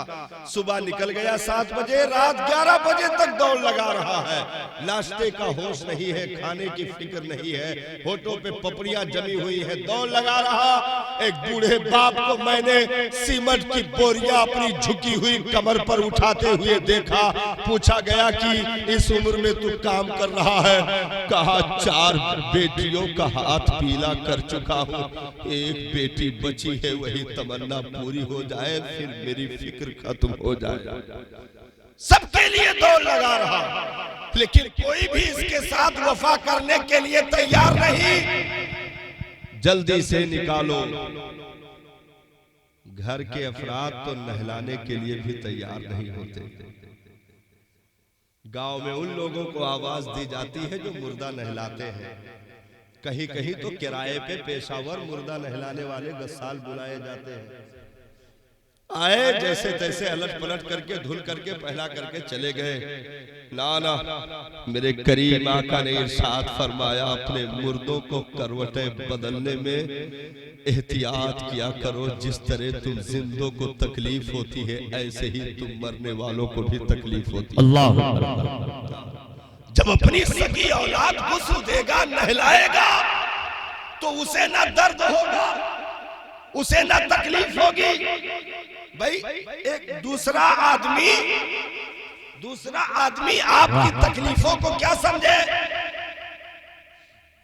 सुबह निकल गया 7 बजे, रात 11 बजे तक दौड़ लगा रहा है। नाश्ते का होश नहीं है, खाने की फिक्र नहीं है, होठों पे पपड़ियां जमी हुई है, दौड़ लगा रहा। एक बूढ़े बाप को मैंने सीमेंट की बोरियां अपनी झुकी हुई कमर पर उठाते हुए देखा। पूछा गया कि इस उम्र में तू काम कर रहा है? कहा 4 बेटियों का हाथ पीला कर चुका हूँ, एक बेटी बची है, वही तमन्ना पूरी हो जाए, फिर मेरी फिक्र खत्म हो जाए। सबके लिए दौड़ लगा रहा, लेकिन कोई भी इसके साथ वफा करने के लिए तैयार नहीं। जल्दी से निकालो। घर के अफराद तो नहलाने के लिए भी तैयार नहीं होते। गांव में उन लोगों को आवाज दी जाती है जो मुर्दा नहलाते हैं। कहीं कहीं तो किराए पे पेशावर मुर्दा नहलाने वाले गस्साल बुलाए जाते हैं। आए जैसे तैसे अलट पलट करके धुल करके पहला करके चले गए। ना ना, मेरे करीम आका ने इरशाद फरमाया, अपने मुर्दों को करवटें बदलने में एहतियात किया करो। जिस तरह तुम जिंदों को तकलीफ होती है, ऐसे ही तुम मरने वालों को भी तकलीफ होती है। अल्लाह, जब अपनी सगी औलाद गुस्ल देगा, नहलाएगा, तो उसे ना दर्द होगा, उसे ना तकलीफ होगी। भाई एक दूसरा आदमी आपकी तकलीफों को क्या समझे।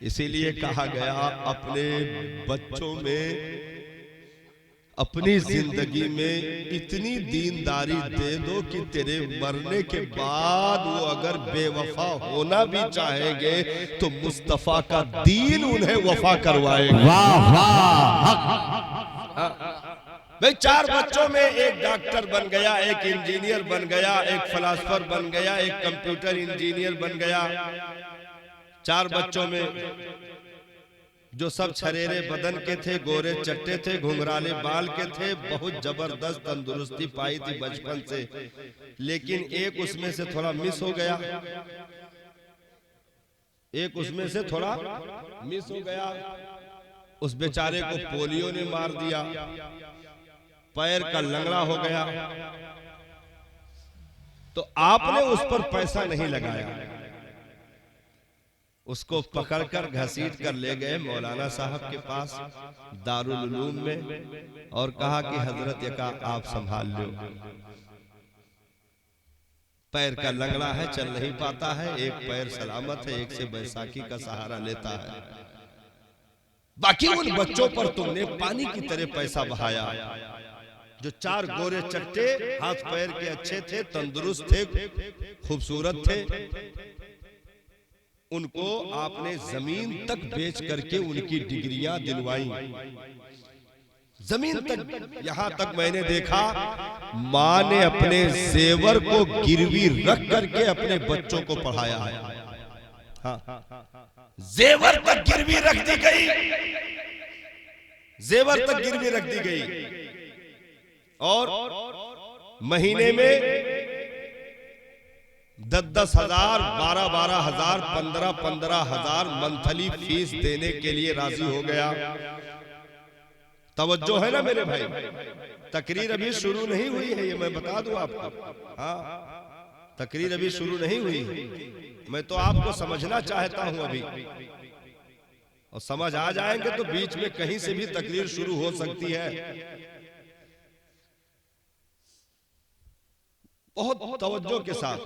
इसीलिए कहा गया, अपने बच्चों में, अपनी जिंदगी में इतनी दीनदारी दे दो कि तेरे मरने के बाद वो अगर बेवफा होना भी चाहेंगे तो मुस्तफा का दीन उन्हें वफा करवाएगा। वाह वाह। भाई 4 बच्चों में एक डॉक्टर बन गया, एक इंजीनियर बन गया, एक फिलासफर बन गया, एक कंप्यूटर इंजीनियर बन गया। 4 बच्चों में जो सब छरेरे बदन के थे, गोरे चट्टे थे, घुंघराले बाल के थे, बहुत जबरदस्त तंदुरुस्ती पाई थी बचपन से। लेकिन एक उसमें से थोड़ा मिस हो गया, एक उसमें से थोड़ा मिस हो गया। उस बेचारे को पोलियो ने मार दिया, पैर का लंगड़ा हो गया। तो आपने उस पर पैसा नहीं लगाया, उसको पकड़कर घसीट कर ले गए मौलाना साहब के पास दारुल उलूम में और कहा कि हजरत यका आप संभाल लो। पैर का लंगड़ा है, चल नहीं पाता है, एक पैर सलामत है, एक से बैसाखी का सहारा लेता है। बाकी उन बच्चों पर तुमने पानी की तरह पैसा बहाया। जो 4 गोरे चट्टे, हाथ पैर के अच्छे थे, तंदुरुस्त थे, खूबसूरत थे, उनको आपने जमीन तक बेच करके उनकी डिग्रियां दिलवाई। जमीन तक, यहां तक मैंने देखा मां ने अपने जेवर को गिरवी रख करके अपने बच्चों को पढ़ाया है। हाँ, जेवर तक गिरवी रख दी गई, जेवर तक गिरवी रख दी गई। और महीने में 10-10 हजार, 12-12 हजार, 15-15 हजार मंथली फीस देने के लिए राजी हो गया। तवज्जो है ना मेरे भाई, तकरीर अभी शुरू नहीं हुई है, ये मैं बता दूं आपको। हाँ, तकरीर अभी शुरू नहीं हुई, मैं तो आपको समझना चाहता हूं अभी, और समझ आ जाएंगे तो बीच में कहीं से भी तकरीर शुरू हो सकती है। बहुत तवज्जो के साथ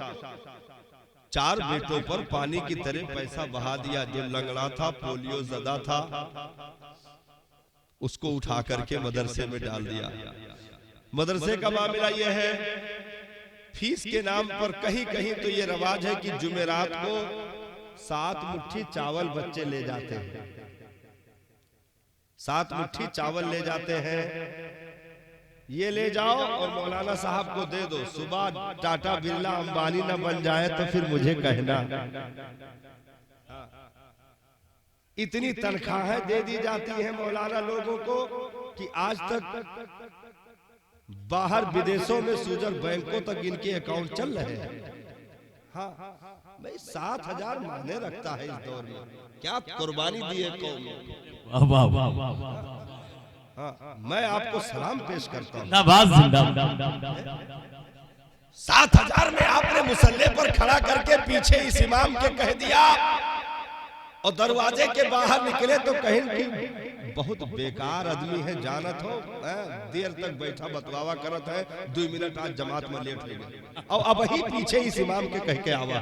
4 बेटों पर पानी की तरह पैसा बहा दिया। जो लंगड़ा था, पोलियो ज़दा था, उसको उठा करके मदरसे में डाल दिया। मदरसे का मामला यह है, फीस के नाम पर कहीं कहीं तो ये रवाज है कि जुमेरात को 7 मुट्ठी चावल बच्चे ले जाते हैं, 7 मुट्ठी चावल ले जाते हैं, ये ले जाओ और मौलाना साहब को दे दो। सुबह टाटा बिरला अंबानी ना बन जाए तो फिर मुझे कहना। इतनी तनख्वाहें दे दी जाती हैं मौलाना लोगों को कि आज तक बाहर विदेशों में सूजन बैंकों तक इनके अकाउंट चल रहे हैं। हाँ भाई 7,000 मायने रखता है इस दौर में। क्या कुर्बानी दी है कौम। हाँ, मैं आपको सलाम पेश करता हूँ। 7,000 में आपने मुसल्ले पर खड़ा करके पीछे इस इमाम के कह दिया और दरवाजे के बाहर निकले तो कहीं कि बहुत बेकार आदमी है, जानत हो, देर तक बैठा बतवावा करत है, 2 मिनट आज जमात में लेट हो गए और अब ही पीछे इस इमाम के कह के आवा।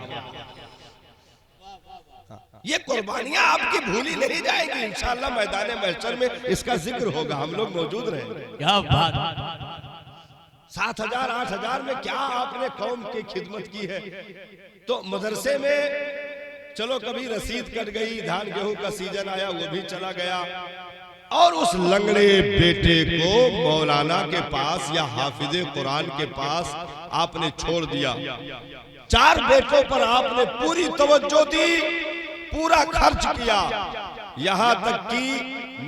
ये कुर्बानियां आपकी भूली नहीं जाएगी। इंशाअल्लाह मैदान महशर में इसका जिक्र होगा, हम लोग मौजूद रहेंगे। क्या बात। 7,000 8,000 में क्या आपने कौम की खिदमत की है। तो मदरसे में चलो कभी रसीद कट गई, धान गेहूं का सीजन आया, वो भी चला गया और उस लंगड़े बेटे को मौलाना के पास या हाफिजे कुरान के पास आपने छोड़ दिया। 4 बेटों पर आपने पूरी तवज्जो दी, पूरा खर्च किया, यहां तक कि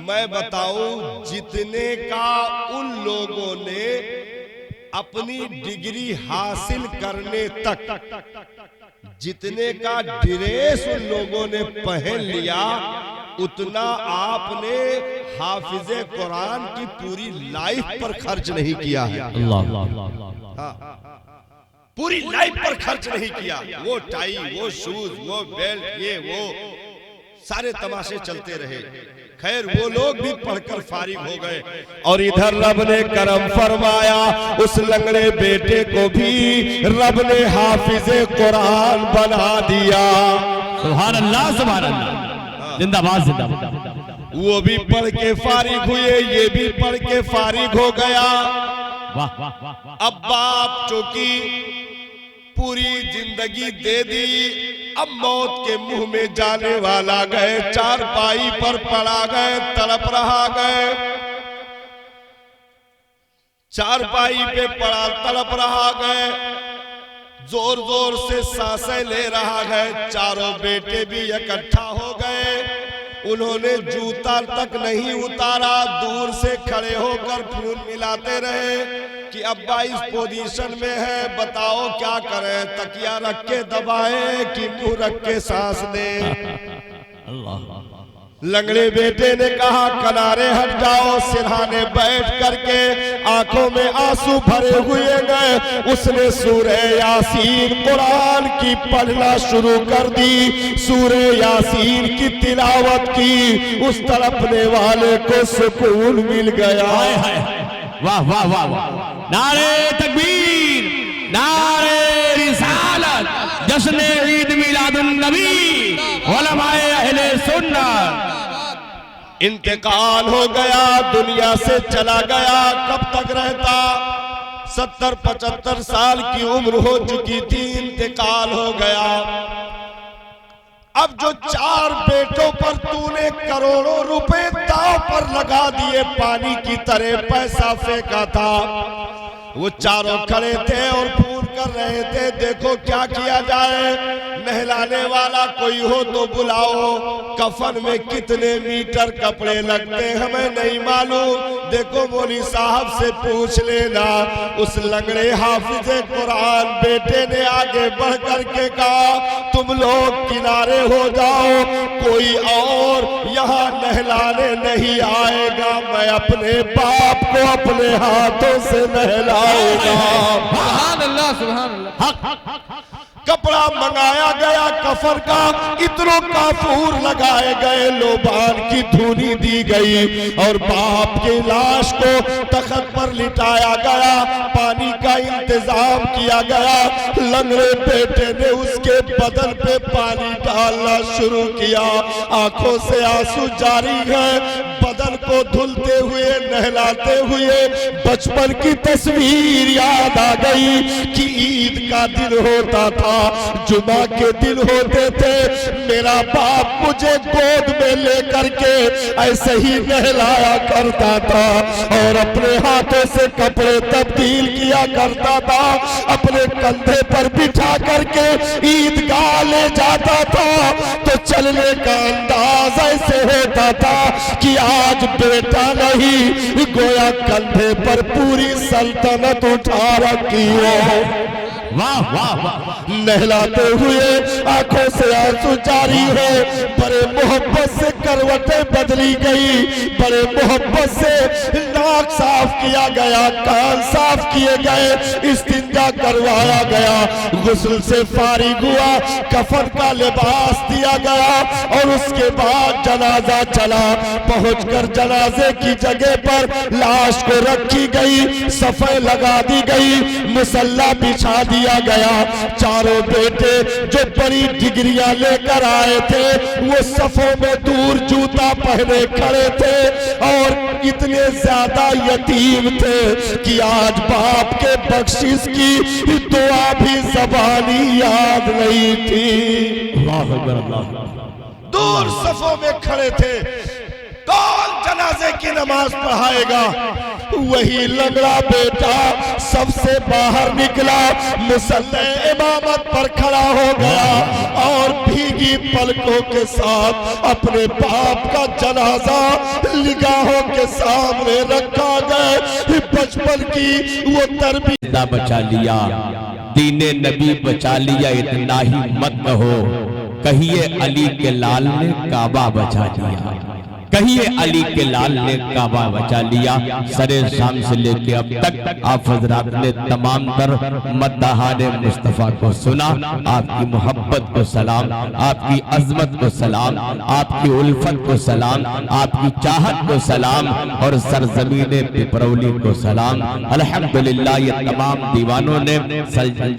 मैं बताऊं जितने का उन लोगों ने अपनी डिग्री हासिल करने तक, जितने का ड्रेस उन लोगों ने पहन लिया, उतना आपने हाफिजे कुरान की पूरी लाइफ पर खर्च नहीं किया है। हाँ, पूरी लाइफ पर खर्च नहीं किया। वो टाई, वो शूज, वो बेल्ट, ये वो सारे तमाशे चलते रहे। खैर वो लोग भी पढ़कर फारिग हो गए और इधर रब ने करम फरमाया, उस लंगड़े बेटे को भी रब ने हाफिजे कुरान बना दिया। सुभान अल्लाह, सुभान अल्लाह, जिंदाबाद जिंदाबाद। वो भी पढ़ के फारिग हुए, ये भी पढ़ के फारिग हो गया। अब बाप चूंकि पूरी जिंदगी दे दी, अब मौत के मुंह में जाने वाला गए, चारपाई पर पड़ा गए, तड़प रहा गए, चारपाई पे पड़ा तड़प रहा गए, जोर जोर से सांसें ले रहा है। चारों बेटे भी इकट्ठा हो गए, उन्होंने जूता तक नहीं उतारा, दूर से खड़े होकर खून मिलाते रहे कि अब्बा इस पोजीशन में है, बताओ क्या करें, तकिया रख के दबाए कि मुंह रख के सांस दे। लंगड़े बेटे ने कहा किनारे हट जाओ, सिरहाने बैठ करके आंखों में आंसू भरे हुए गए, उसने सूरे यासीन कुरान की पढ़ना शुरू कर दी, सूरे यासीन की तिलावत की। उस तड़पने वाले को सुकून मिल गया। वाह वाह वाह वाह, नारे तकबीर, नारे रिसालत, जश्न ईद मिलादुन नबी, उलमाए अहले सुन्नत। इंतकाल हो गया, दुनिया से चला गया। कब तक रहता? 70-75 साल की उम्र हो चुकी थी, इंतकाल हो गया। अब जो 4 बेटों पर तूने करोड़ों रुपए दांव पर लगा दिए, पानी की तरह पैसा फेंका था, वो चारों खड़े थे और फोन कर रहे थे देखो क्या किया जाए, नहलाने वाला कोई हो तो बुलाओ, कफन में कितने मीटर कपड़े लगते हमें नहीं मालूम, देखो मौली साहब से पूछ लेना। उस लंगड़े हाफिजे कुरान बेटे ने आगे बढ़ करके कहा तुम लोग किनारे हो जाओ, कोई और यहाँ नहलाने नहीं आएगा, मैं अपने बाप को अपने हाथों से नहलाऊंगा। सुभान अल्लाह, सुभान अल्लाह। कपड़ा मंगाया गया कफन का, इतनों काफूर लगाए गए, लोबान की धुनी दी गई और बाप की लाश को तख्त पर लिटाया गया, पानी का इंतजाम किया गया। लंगड़े बेटे ने उसके बदन पे पानी डालना शुरू किया, आंखों से आंसू जारी है, बदन को धुलते हुए नहलाते हुए बचपन की तस्वीर याद आ गई कि ईद का दिन होता था, जुमा के दिन होते थे, मेरा बाप मुझे गोद में लेकर के ऐसे ही नहलाया करता था और अपने हाथों से कपड़े तब्दील किया करता था, अपने कंधे पर बिठा करके ईदगाह ले जाता था। तो चलने का अंदाज ऐसे होता था कि आज बेटा नहीं, गोया कंधे पर पूरी सल्तनत उठा रखी है। वाह वाह वाह, नहलाते हुए आंखों से आंसू जारी है, बड़े मोहब्बत से करवटें बदली गई, बड़े मोहब्बत से नाक साफ किया गया, कान साफ किए गए, इस्तिंजा करवाया गया, गुस्ल से फारिग हुआ, कफन का लिबास दिया गया और उसके बाद जनाजा चला। पहुंचकर जनाजे की जगह पर लाश को रखी गई, सफे लगा दी गई, मुसल्ला बिछा दिया गया। चारों बेटे जो बड़ी डिग्रियां लेकर आए थे वो सफों में दूर जूता पहने खड़े थे और इतने ज्यादा यतीम थे कि आज बाप के बख्शिश की दुआ भी ज़बानी याद नहीं थी। दूर सफों में खड़े थे, कौन जनाजे की नमाज पढ़ाएगा? वही लंगड़ा बेटा सबसे बाहर निकला, मुसल्ले इमामत पर खड़ा हो गया और भीगी पलकों के साथ अपने बाप का जनाजा निगाहों के सामने रखा गया। बचपन की वो तरबियत बचा लिया, दीने नबी बचा लिया, इतना ही मत कहो, कहिए अली के लाल ने काबा बचा लिया, कहिए अली के लाल ने काबा बचा लिया। सरे शाम से लेके अब तक आप हजरात ने तमाम तर मद्दाहाने मुस्तफ़ा को सुना। आपकी मोहब्बत को सलाम, आपकी अजमत को सलाम, आपकी उल्फत को सलाम, आपकी चाहत को सलाम और सरजमीने पिपरौली को सलाम। अल्हम्दुलिल्लाह ये तमाम दीवानों ने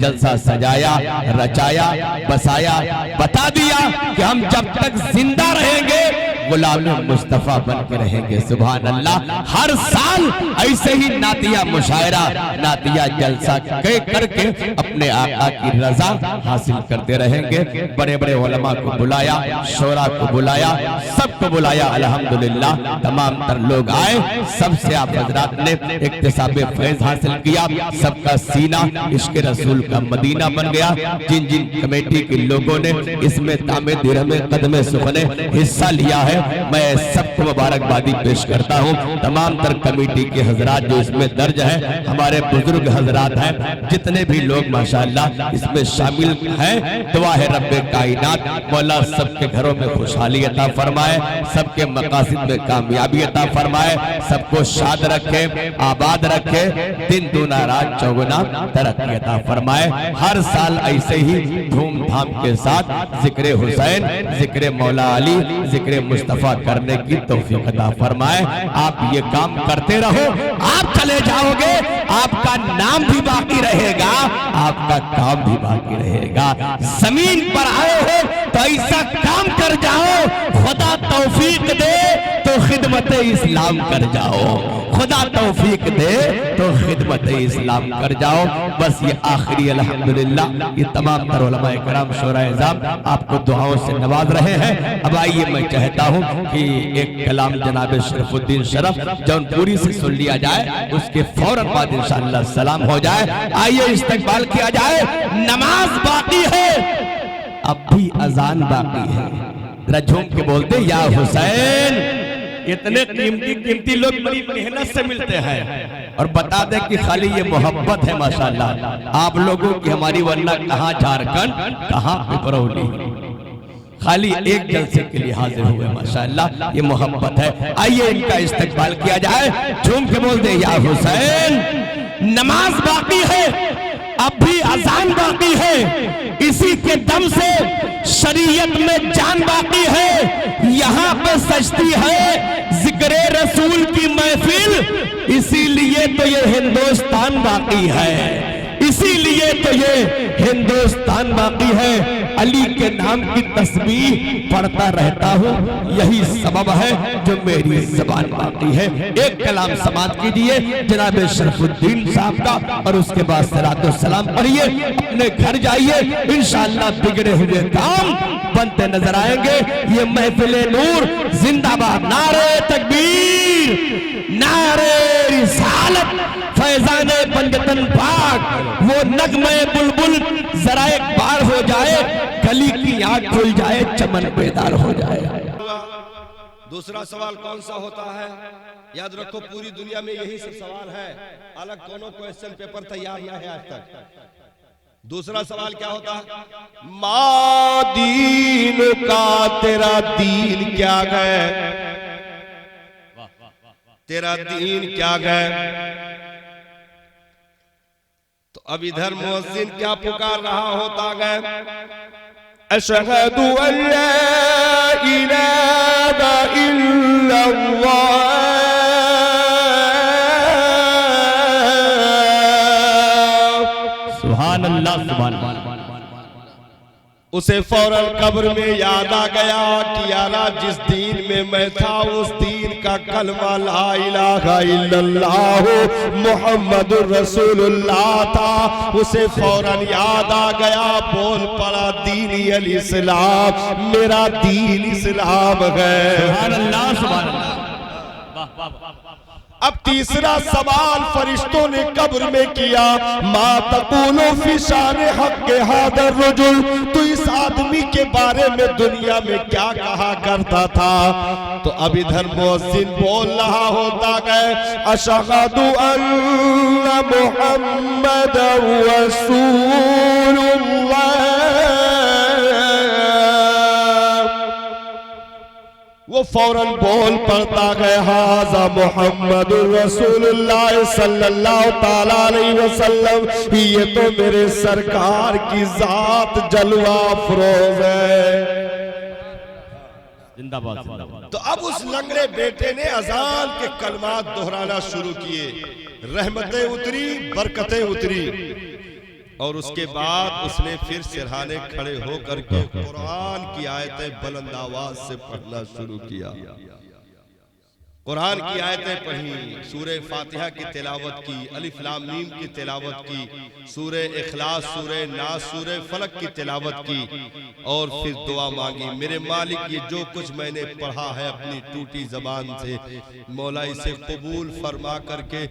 जलसा सजाया, रचाया, बसाया, बता दिया कि हम जब तक जिंदा रहेंगे गुलाम मुस्तफा बन के रहेंगे। सुभान अल्लाह। हर साल ऐसे ही नातिया मुशायरा, नातिया जलसा करके अपने आका की रजा हासिल करते रहेंगे। बड़े बड़े उलमा को बुलाया, शोरा को बुलाया, सबको बुलाया। अल्हम्दुलिल्लाह तमाम तर लोग आए, सबसे आप हजरात ने इक्तिसाबे फैज हासिल किया। सबका सीना इश्क रसूल का मदीना बन गया। जिन जिन कमेटी के लोगों ने इसमें तामे दिरहमे कदमे सुखने हिस्सा लिया है, मैं सबको मुबारकबादी पेश करता हूँ। तमाम तर कमेटी के हजरात जो इसमें दर्ज है, हमारे बुजुर्ग हजरात हैं, जितने भी लोग माशाअल्लाह इसमें शामिल हैं, दुआ है रब्बे कायनात मौला सबके घरों में खुशहाली अता फरमाए, सबके मकासद में कामयाबी अता फरमाए, सबको शाद रखे, आबाद रखे, दिन दूना रात चौगुना तरक्की अता फरमाए। हर साल ऐसे ही धूमधाम के साथ जिक्र हुसैन, जिक्र मौला अली, जिक्र मुस्तफा करने की तौफीक अता फरमाए। आप ये काम करते रहो, आप चले जाओगे, आपका नाम भी बाकी रहेगा, आपका काम भी बाकी रहेगा। जमीन पर आए हो तो ऐसा काम कर जाओ, खुदा तौफीक दे तो खिदमत इस्लाम कर जाओ, खुदा तौफीक दे तो खिदमत इस्लाम कर जाओ। बस ये आखिरी अल्हम्दुलिल्लाह ये तमाम तर उलमाए कराम शोराए इज़ाम आपको दुआओं से नवाज रहे हैं। अब आइए मैं चाहता हूँ कि एक कलाम जनाब शरफुद्दीन शरफ जौनपुरी से सुन लिया जाए, उसके फौरन बाद इंशाअल्लाह सलाम हो जाए। आइए इस्तकबाल किया जाए। नमाज बाकी है, अब भी अजान बाकी है। जरा झूम के बोलते या हुसैन। इतने कीमती कीमती लोग बड़ी मेहनत से मिलते हैं और बता दें कि खाली ये मोहब्बत है माशाअल्लाह आप लोगों की हमारी, वरना कहाँ झारखंड कहाँ पिपरौली, खाली एक जलसे के लिए हाजिर हुए माशाअल्लाह, ये मोहब्बत है। आइए इनका इस्तकबाल किया जाए, झूम के बोल दे या हुसैन। नमाज बाकी है, अब भी अजान बाकी है, इसी के दम से शरीयत में जान बाकी है। यहाँ पे सजती है जिक्र रसूल की महफिल, इसीलिए तो ये हिंदुस्तान बाकी है, इसीलिए तो ये हिंदुस्तान बाकी है। अली के नाम की तस्बीह पढ़ता रहता हूँ, यही सबब है जो मेरी ज़बान बाकी है। एक कलाम समात कीजिए जनाब शरफुद्दीन साहब का, और उसके बाद सलातो सलाम पढ़िए, अपने घर जाइए, इंशाअल्लाह बिगड़े हुए काम बनते नजर आएंगे। ये महफिले नूर जिंदाबाद, नारे तकबीर, नारे रिसालत, फैजाने पंजतन पाक। वो नगमे बुलबुल जरा एक बार हो जाए, कली की आंख खुल जाए, चमन बेदार हो जाए। दूसरा सवाल कौन सा होता है? याद रखो पूरी दुनिया में यही सब सवाल है, अलग कोनो क्वेश्चन पेपर तैयार ना है आज तक। दूसरा सवाल क्या होता है? माँ दीन का तेरा दीन क्या है, तेरा दीन क्या है? तो अब इधर मुअज्जिन क्या पुकार रहा होता है? अशहदु अल्ला इलाहा इल्लल्लाह, सुभान अल्लाह, सुभान अल्लाह। उसे फौरन कब्र में याद आ गया कि यारा जिस दीन में मैं था उस दीन का कलमा ला इलाहा इल्लल्लाह मुहम्मदुर रसूलुल्लाह था। उसे फौरन याद आ गया, बोल पड़ा दीनी अल इस्लाम, मेरा दीन इस्लाम है। सुभान अल्लाह, सुभान अल्लाह। अब तीसरा सवाल फरिश्तों ने कब्र में किया, मा तक़ूलु फी शान हक़ हादर रजुल, तो इस आदमी के बारे में दुनिया में क्या कहा करता था? तो अब इधर मुअज्जिन बोल रहा होता है, अशहदु अन्ना मुहम्मदर रसूलुल्लाह। वो फौरन बोल पड़ता है, हाज़ा मुहम्मदुर रसूलुल्लाह सल्लल्लाहु ताला अलैहि वसल्लम, ये तो मेरे सरकार की जात जलवा अफरोज है। जिंदाबाद, जिंदाबाद। तो अब उस लंगड़े बेटे ने अजान के कलमात दोहराना शुरू किए, रहमतें उतरी, बरकतें उतरी, और उसके बाद उसने फिर सिरहाने खड़े होकर के कुरान की आयतें बुलंद आवाज से पढ़ना शुरू किया। कुरान की आयतें पढ़ी, सूरे फातिहा की तिलावत की, अलिफ लाम मीम की तिलावत की, सूरे इखलास, सूरे नास, सूरे फलक की तिलावत की, और फिर दुआ मांगी, मेरे मालिक ये जो कुछ मैंने पढ़ा है अपनी टूटी जबान से, मौला इसे कबूल फरमा करके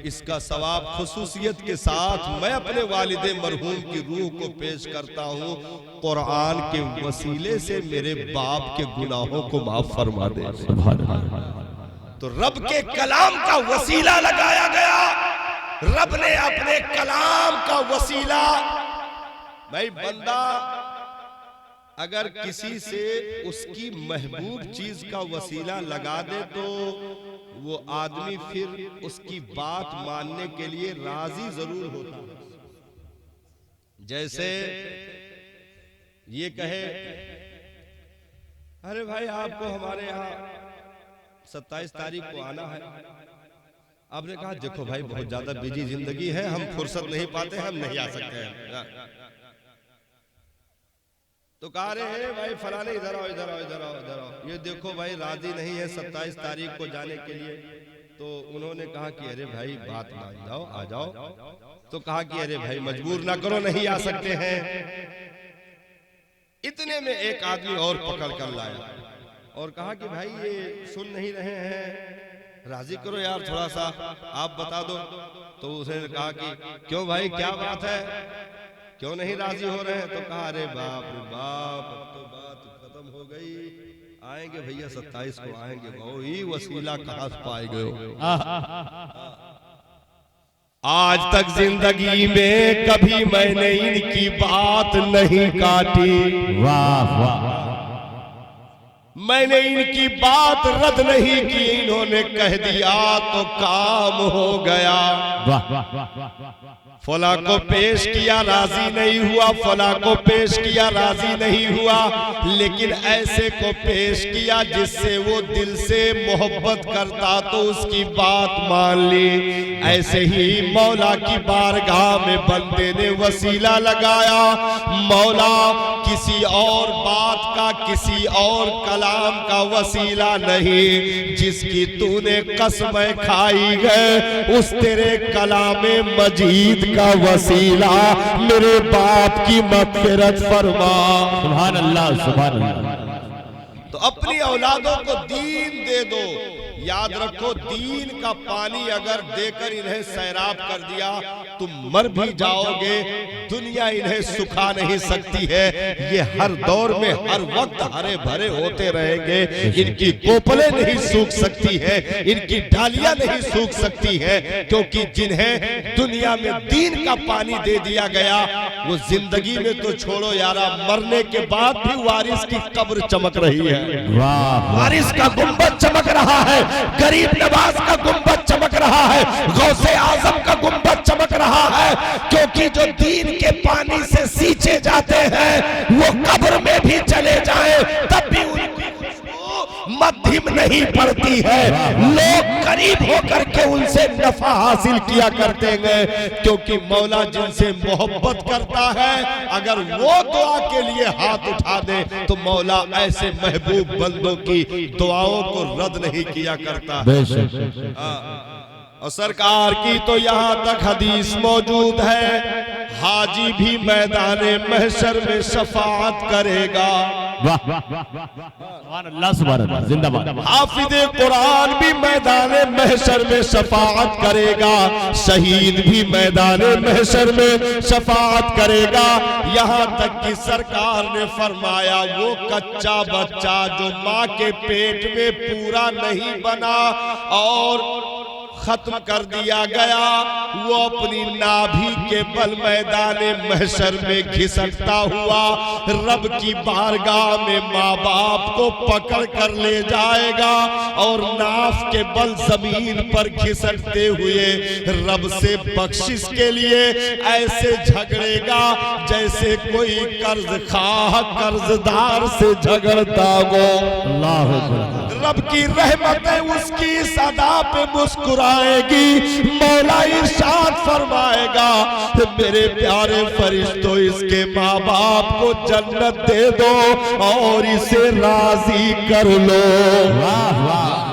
इसका सवाब खुसूसियत के साथ मैं अपने वालिदे मरहूम की रूह को पेश करता हूँ। कुरान के वसीले से मेरे बाप के गुनाहों को माफ फरमा दे। सुभान अल्लाह। तो रब के कलाम का वसीला लगाया गया, रब ने अपने कलाम का वसीला। भाई बंदा अगर किसी से उसकी महबूब चीज का वसीला लगा दे तो वो आदमी फिर उसकी बात मानने के लिए राजी जरूर होता है। जैसे ये कहे, अरे भाई आपको हमारे यहाँ 27 तारीख को आना है। आपने कहा देखो भाई बहुत ज्यादा बिजी जिंदगी है, हम फुर्सत नहीं पाते, हम नहीं आ सकते हैं। तो कह रहे हैं भाई फलाने इधर आओ, इधर आओ, इधर आओ, इधर आओ, ये देखो भाई राजी नहीं है 27 तारीख को जाने के लिए। तो उन्होंने कहा कि अरे भाई बात मान जाओ, आ जाओ। तो कहा कि अरे भाई मजबूर ना करो, नहीं आ सकते हैं। इतने में एक आदमी और पकड़ कर लाया और कहा कि भाई ये सुन नहीं रहे हैं, राजी करो यार थोड़ा सा, आप बता दो। तो उसने कहा कि क्यों भाई क्या बात है, क्यों नहीं राजी हो रहे हैं? तो कहा अरे बाप रे बाप, अब तो बात खत्म हो गई, आएंगे भैया 27 को आएंगे, वही वसीला कहाँ से पाएंगे। आज तक जिंदगी में कभी मैंने इनकी बात नहीं काटी, वाह वाह, मैंने इनकी बात रद्द नहीं की, इन्होंने कह दिया तो काम हो गया। वाह वाह वाह। फला को पेश किया राजी नहीं हुआ, फला को पेश किया राजी नहीं हुआ, लेकिन ऐसे को पेश किया जिससे वो दिल से मोहब्बत करता तो उसकी बात मान ली। ऐसे ही मौला की बारगाह में बंदे ने वसीला लगाया। मौला किसी और बात का, किसी और कलाम का वसीला नहीं, जिसकी तूने कसमें खाई है उस तेरे कलामे मजीद का वसीला मेरे बाप की मग़फ़िरत फरमा। सुभान अल्लाह, सुभान अल्लाह। तो अपनी औलादों को दीन दे दो। याद रखो, दीन का पानी अगर देकर इन्हें सैराब कर दिया तुम मर भी जाओगे, दुनिया इन्हें सुखा नहीं सकती है। ये हर दौर में हर वक्त हरे भरे होते रहेंगे। इनकी कोपलें नहीं सूख सकती है, इनकी डालियां नहीं सूख सकती है, क्योंकि जिन्हें दुनिया में दीन का पानी दे दिया गया वो जिंदगी में तो छोड़ो यारा, मरने के बाद भी वारिस की कब्र चमक रही है। वाह, वारिस का गुंबद चमक रहा है, गरीब नवाज का गुंबद चमक रहा है, गौसे आजम का गुंबद चमक रहा है, क्योंकि जो दीन के पानी से सींचे जाते हैं वो कब्र में भी चले जाएं तब भी उनकी खुशबू मध्यम नहीं पड़ती है। लोग करीब होकर के उनसे नफा हासिल किया करते हैं, क्योंकि मौला जिनसे मोहब्बत करता है अगर वो दुआ के लिए हाथ उठा दे तो मौला ऐसे महबूब बंदों की दुआओं को रद्द नहीं किया करता। और सरकार की तो यहाँ तक हदीस मौजूद है, हाजी भी मैदाने महशर में शफाअत करेगा। वाह, सुभान अल्लाह, सुभान अल्लाह, जिंदाबाद। हाफिज़े कुरान भी मैदाने महशर में शफाअत करेगा, शहीद भी मैदाने महशर में शफाअत करेगा। यहाँ तक कि सरकार ने फरमाया वो कच्चा बच्चा जो माँ के पेट में पूरा नहीं बना और खत्म कर दिया गया, वो अपनी नाभि के बल मैदाने महशर में घिसकता हुआ रब की बारगाह में माँ बाप को पकड़ कर ले जाएगा और नाफ के बल जमीन पर घिसकते हुए रब से बख्शिश के लिए ऐसे झगड़ेगा जैसे कोई कर्ज खाह कर्जदार से झगड़ता हो। अल्लाह अकबर। रब की रहमतें उसकी सदा पे मुस्कुराएगी। मौला इरशाद फरमाएगा मेरे प्यारे फरिश्तों इसके माँ बाप को जन्नत दे दो और इसे राजी कर लो। वाह वाह।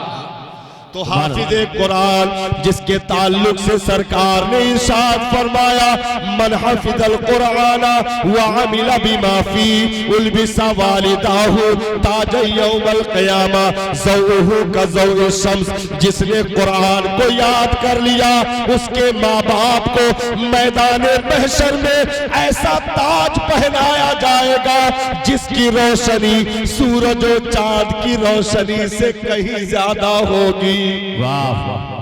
तो हाफिज़े कुरान जिसके ताल्लुक से सरकार ने इरशाद फरमाया मन हफिज़ल कुरान व अमिल बिमा फी उलबिसा वालिदाहु ताज यौमल क़ियामा ज़ौहु का ज़ौए शम्स, जिसने कुरान को याद कर लिया उसके माँ बाप को मैदाने महशर में ऐसा ताज पहनाया जाएगा जिसकी रोशनी सूरज और चांद की रोशनी से कहीं ज्यादा होगी। वाह वाह।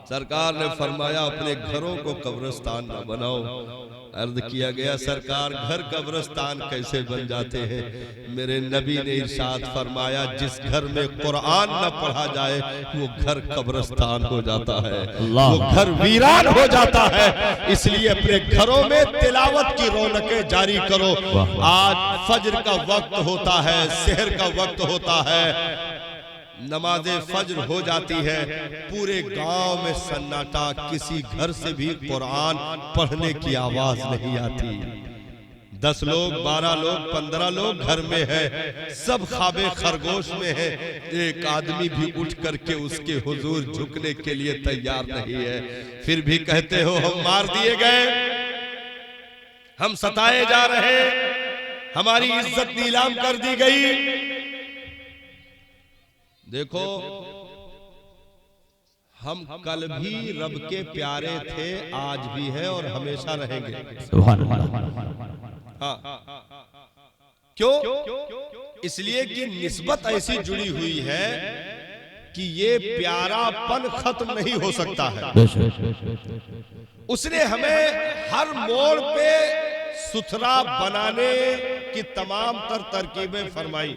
सरकार ने फरमाया अपने घरों को कब्रिस्तान न बनाओ। अर्ज किया गया सरकार घर कब्रिस्तान कैसे बन जाते हैं? मेरे नबी ने इरशाद फरमाया जिस घर में कुरान न पढ़ा जाए वो घर कब्रिस्तान हो जाता है, वो घर वीरान हो जाता है। इसलिए अपने घरों में तिलावत की रौनकें जारी करो। आज फज्र का वक्त होता है, सहर का वक्त होता है, नमाज़े फज्र हो जाती है, पूरे गांव में सन्नाटा, किसी घर से भी कुरान पढ़ने की आवाज नहीं आती। 10 लोग 12 लोग 15 लोग घर में है, सब ख्वाबे खरगोश में है, एक आदमी भी उठ करके उसके हुजूर झुकने के लिए तैयार नहीं है। फिर भी कहते हो हम मार दिए गए, हम सताए जा रहे, हमारी इज्जत नीलाम कर दी गई। देखो हम कल भी रब के प्यारे थे, आज भी हैं और हमेशा रहेंगे। सुभान अल्लाह। हाँ, क्यों? इसलिए कि निस्बत ऐसी जुड़ी हुई है कि ये प्यारापन खत्म नहीं हो सकता है। उसने हमें हर मोड़ पे सुथरा बनाने की तमाम तर तरकीबें फरमाई।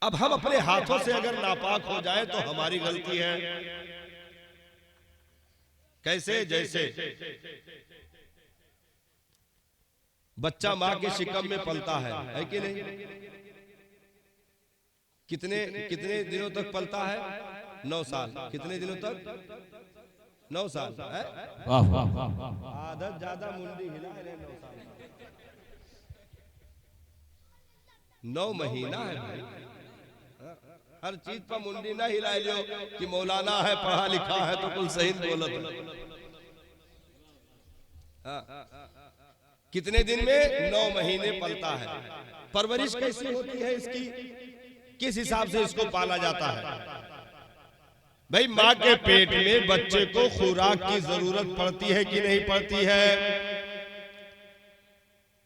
अब हम अपने हाथों से अगर नापाक हो जाए तो हमारी गलती है। कैसे? जैसे बच्चा मां के शिकम में पलता है कि नहीं? कितने कितने दिनों तक पलता है? 9 साल। कितने दिनों तक? 9 साल है। आदत ज्यादा मुंडी हिला है। 9 साल 9 महीना है भाई। हर चीज पर मुंडी ना हिला लो कि मौलाना है, पढ़ा लिखा है तो कुल सही बोलत। कितने दिन में? 9 महीने पलता है। परवरिश कैसी होती है इसकी? किस हिसाब से इसको पाला जाता है? भाई माँ के पेट में बच्चे को खुराक की जरूरत पड़ती है कि नहीं पड़ती है?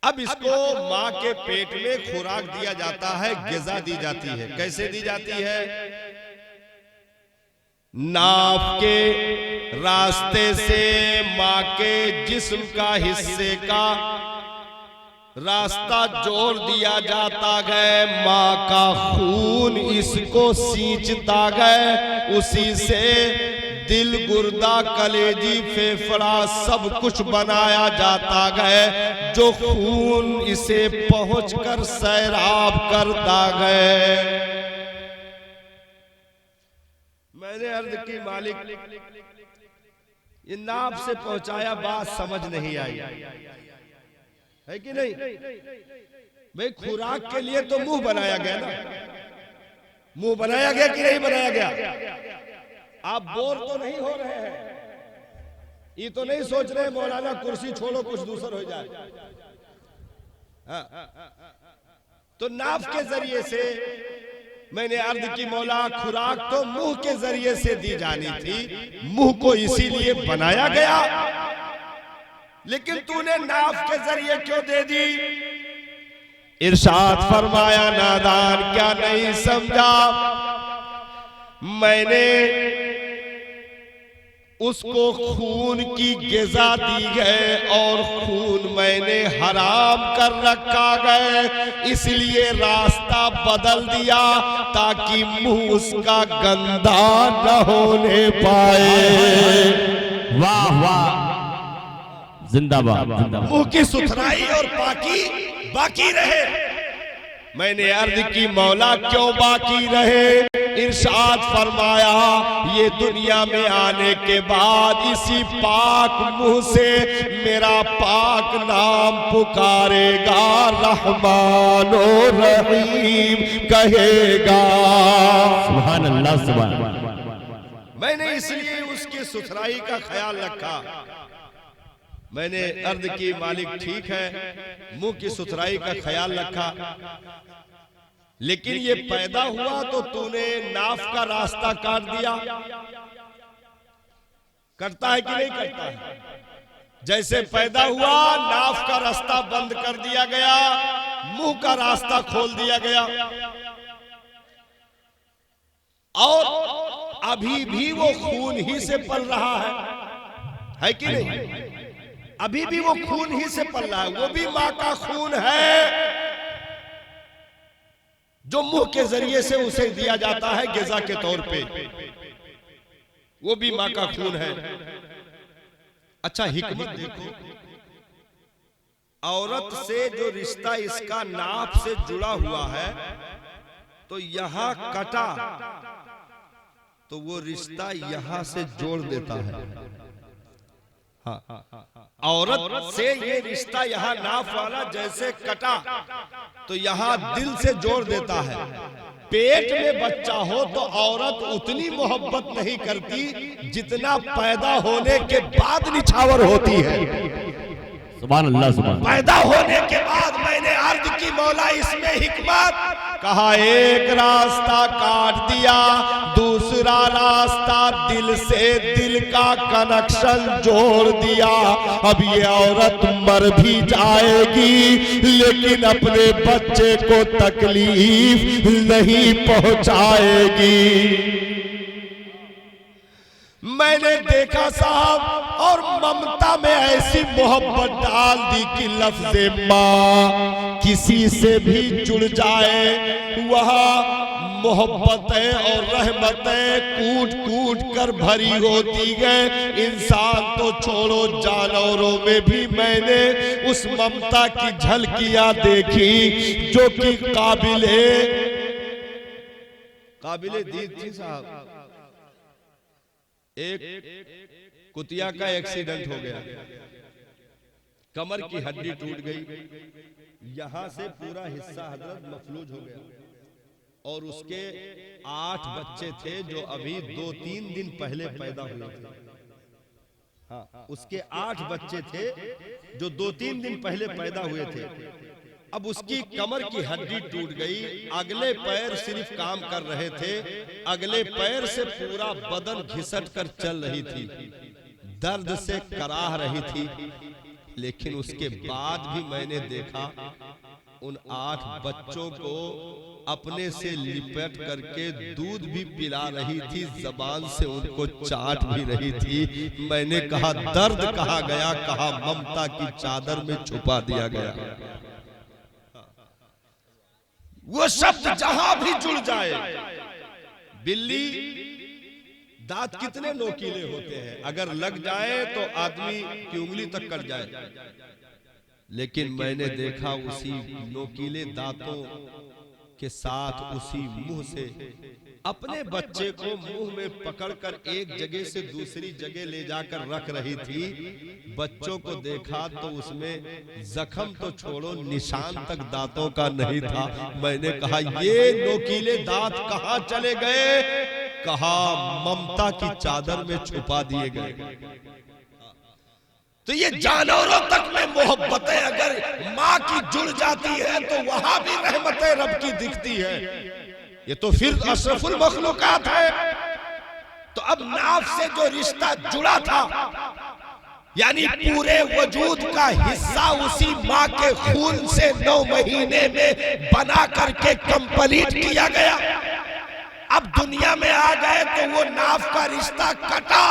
अब इसको माँ के पेट में खुराक दिया जाता है, ग़िज़ा दी जाती है। कैसे दी जाती है? नाभ के रास्ते से माँ के जिस्म का हिस्से का रास्ता जोड़ दिया जाता है। माँ का खून इसको सींचता है, उसी से दिल, गुर्दा, कलेजी, फेफड़ा सब कुछ बनाया जाता है, जो खून इसे पहुंचकर सैराब करता है। मैंने अर्ज की मालिक ये नाभ से पहुंचाया, बात समझ नहीं आई है कि नहीं? भाई खुराक के लिए तो मुंह बनाया गया ना। मुंह बनाया गया कि नहीं बनाया गया? आप बोर तो नहीं हो रहे हैं? ये तो नहीं सोच रहे मौलाना कुर्सी छोड़ो कुछ दूसरा हो जाए। तो नाभ के जरिए से मैंने अर्ज की मौला खुराक तो मुंह के जरिए से दी जानी थी, मुंह को इसीलिए बनाया गया, लेकिन तूने नाभ के जरिए क्यों दे दी? इरशाद फरमाया, नादान क्या नहीं समझा, मैंने उसको खून की ग़िज़ा दी है और खून मैंने हराम कर रखा है, इसलिए रास्ता बदल दिया ताकि मुंह उसका गंदा न होने पाए। वाह वाह, जिंदाबाद जिंदाबाद। मुंह की सुथराई और पाकी बाकी रहे। मैंने अर्ज की मौला क्यों बाकी रहे? इरशाद फरमाया, ये दुनिया में आने के बाद इसी पाक मुंह से मेरा पाक नाम पुकारेगा, रहमान और रहीम कहेगा। सुभान अल्लाह, सुभान अल्लाह। मैंने इसलिए उसकी सुथराई का ख्याल रखा। मैंने अर्ज की मालिक ठीक है, मुंह की सुथराई का ख्याल रखा, लेकिन ये पैदा हुआ तो तूने नाफ का रास्ता काट दिया। करता है कि नहीं करता है? जैसे पैदा हुआ नाफ का रास्ता बंद कर दिया गया, मुंह का रास्ता खोल दिया गया, और अभी भी वो खून ही से पल रहा है कि नहीं? अभी भी वो खून ही से पल रहा है। वो भी माँ का खून है जो मुंह के जरिए से उसे दिया जाता है ग़िज़ा के तौर पे। वो भी माँ का खून है। अच्छा हिकमत देखो, औरत से जो रिश्ता इसका नाप से जुड़ा हुआ है, तो यहां कटा तो वो रिश्ता यहां से जोड़ देता है। औरत से ये रिश्ता यहाँ नाफ वाला जैसे कटा तो यहाँ दिल से जोड़ देता है। पेट में बच्चा हो तो औरत उतनी मोहब्बत नहीं करती जितना पैदा होने के बाद निछावर होती है। सुभान अल्लाह, सुभान। पैदा होने के बाद मैंने अर्ज की मौला इसमें हिकमत, कहा एक रास्ता काट दिया, दूसरा रास्ता दिल से दिल का कनेक्शन जोड़ दिया। अब ये औरत मर भी जाएगी लेकिन अपने बच्चे को तकलीफ नहीं पहुंचाएगी। मैंने देखा साहब, और ममता में ऐसी मोहब्बत डाल दी कि लफ्ज़ माँ किसी से भी जुड़ जाए, वहां मोहब्बतें और रहमतें कूट कूट कर भरी होती गए। इंसान तो छोड़ो, जानवरों में भी मैंने उस ममता की झलकियां देखी जो कि काबिले दीद थी साहब। एक कुतिया का एक्सीडेंट हो गया, कमर की हड्डी टूट गई, यहां से पूरा हिस्सा हजरत मफलूज हो गया। और उसके 8 बच्चे थे जो अभी 2-3 दिन पहले पैदा हुए थे। हाँ, उसके 8 बच्चे थे जो 2-3 दिन पहले पैदा हुए थे। अब उसकी कमर की हड्डी टूट गई, अगले पैर सिर्फ काम कर रहे थे, अगले पैर से पूरा बदन घिसट कर चल रही थी, दर्द से कराह रही थी। लेकिन उसके बाद भी मैंने देखा उन 8 बच्चों को अपने से लिपट करके दूध भी पिला रही थी, जबान से उनको चाट भी रही थी। मैंने कहा दर्द कहा गया, कहा ममता की चादर में छुपा दिया गया। वो शब्द जहां भी जुड़ जाए। बिल्ली दांत कितने नोकीले होते हैं, अगर लग जाए तो आदमी की उंगली तक कट जाए। लेकिन मैंने देखा उसी नोकीले दांतों के साथ उसी मुंह से अपने बच्चे को मुंह में पकड़कर एक जगह से दूसरी जगह ले जाकर रख रही थी। बच्चों को देखा तो उसमें जख्म तो छोड़ो, निशान तक दांतों का नहीं था। मैंने कहा ये नोकीले दांत कहां चले गए? कहा ममता की चादर में छुपा दिए गए। तो ये जानवरों तक में मोहब्बतें अगर माँ की जुड़ जाती है तो वहां भी रहमतें रब की दिखती है। ये तो फिर अशरफुल मखलूकात है। तो अब नाफ से जो रिश्ता जुड़ा था, यानी पूरे वजूद का हिस्सा उसी माँ के खून से 9 महीने में बना करके कंप्लीट किया गया। अब दुनिया में आ गए तो वो नाफ का रिश्ता कटा,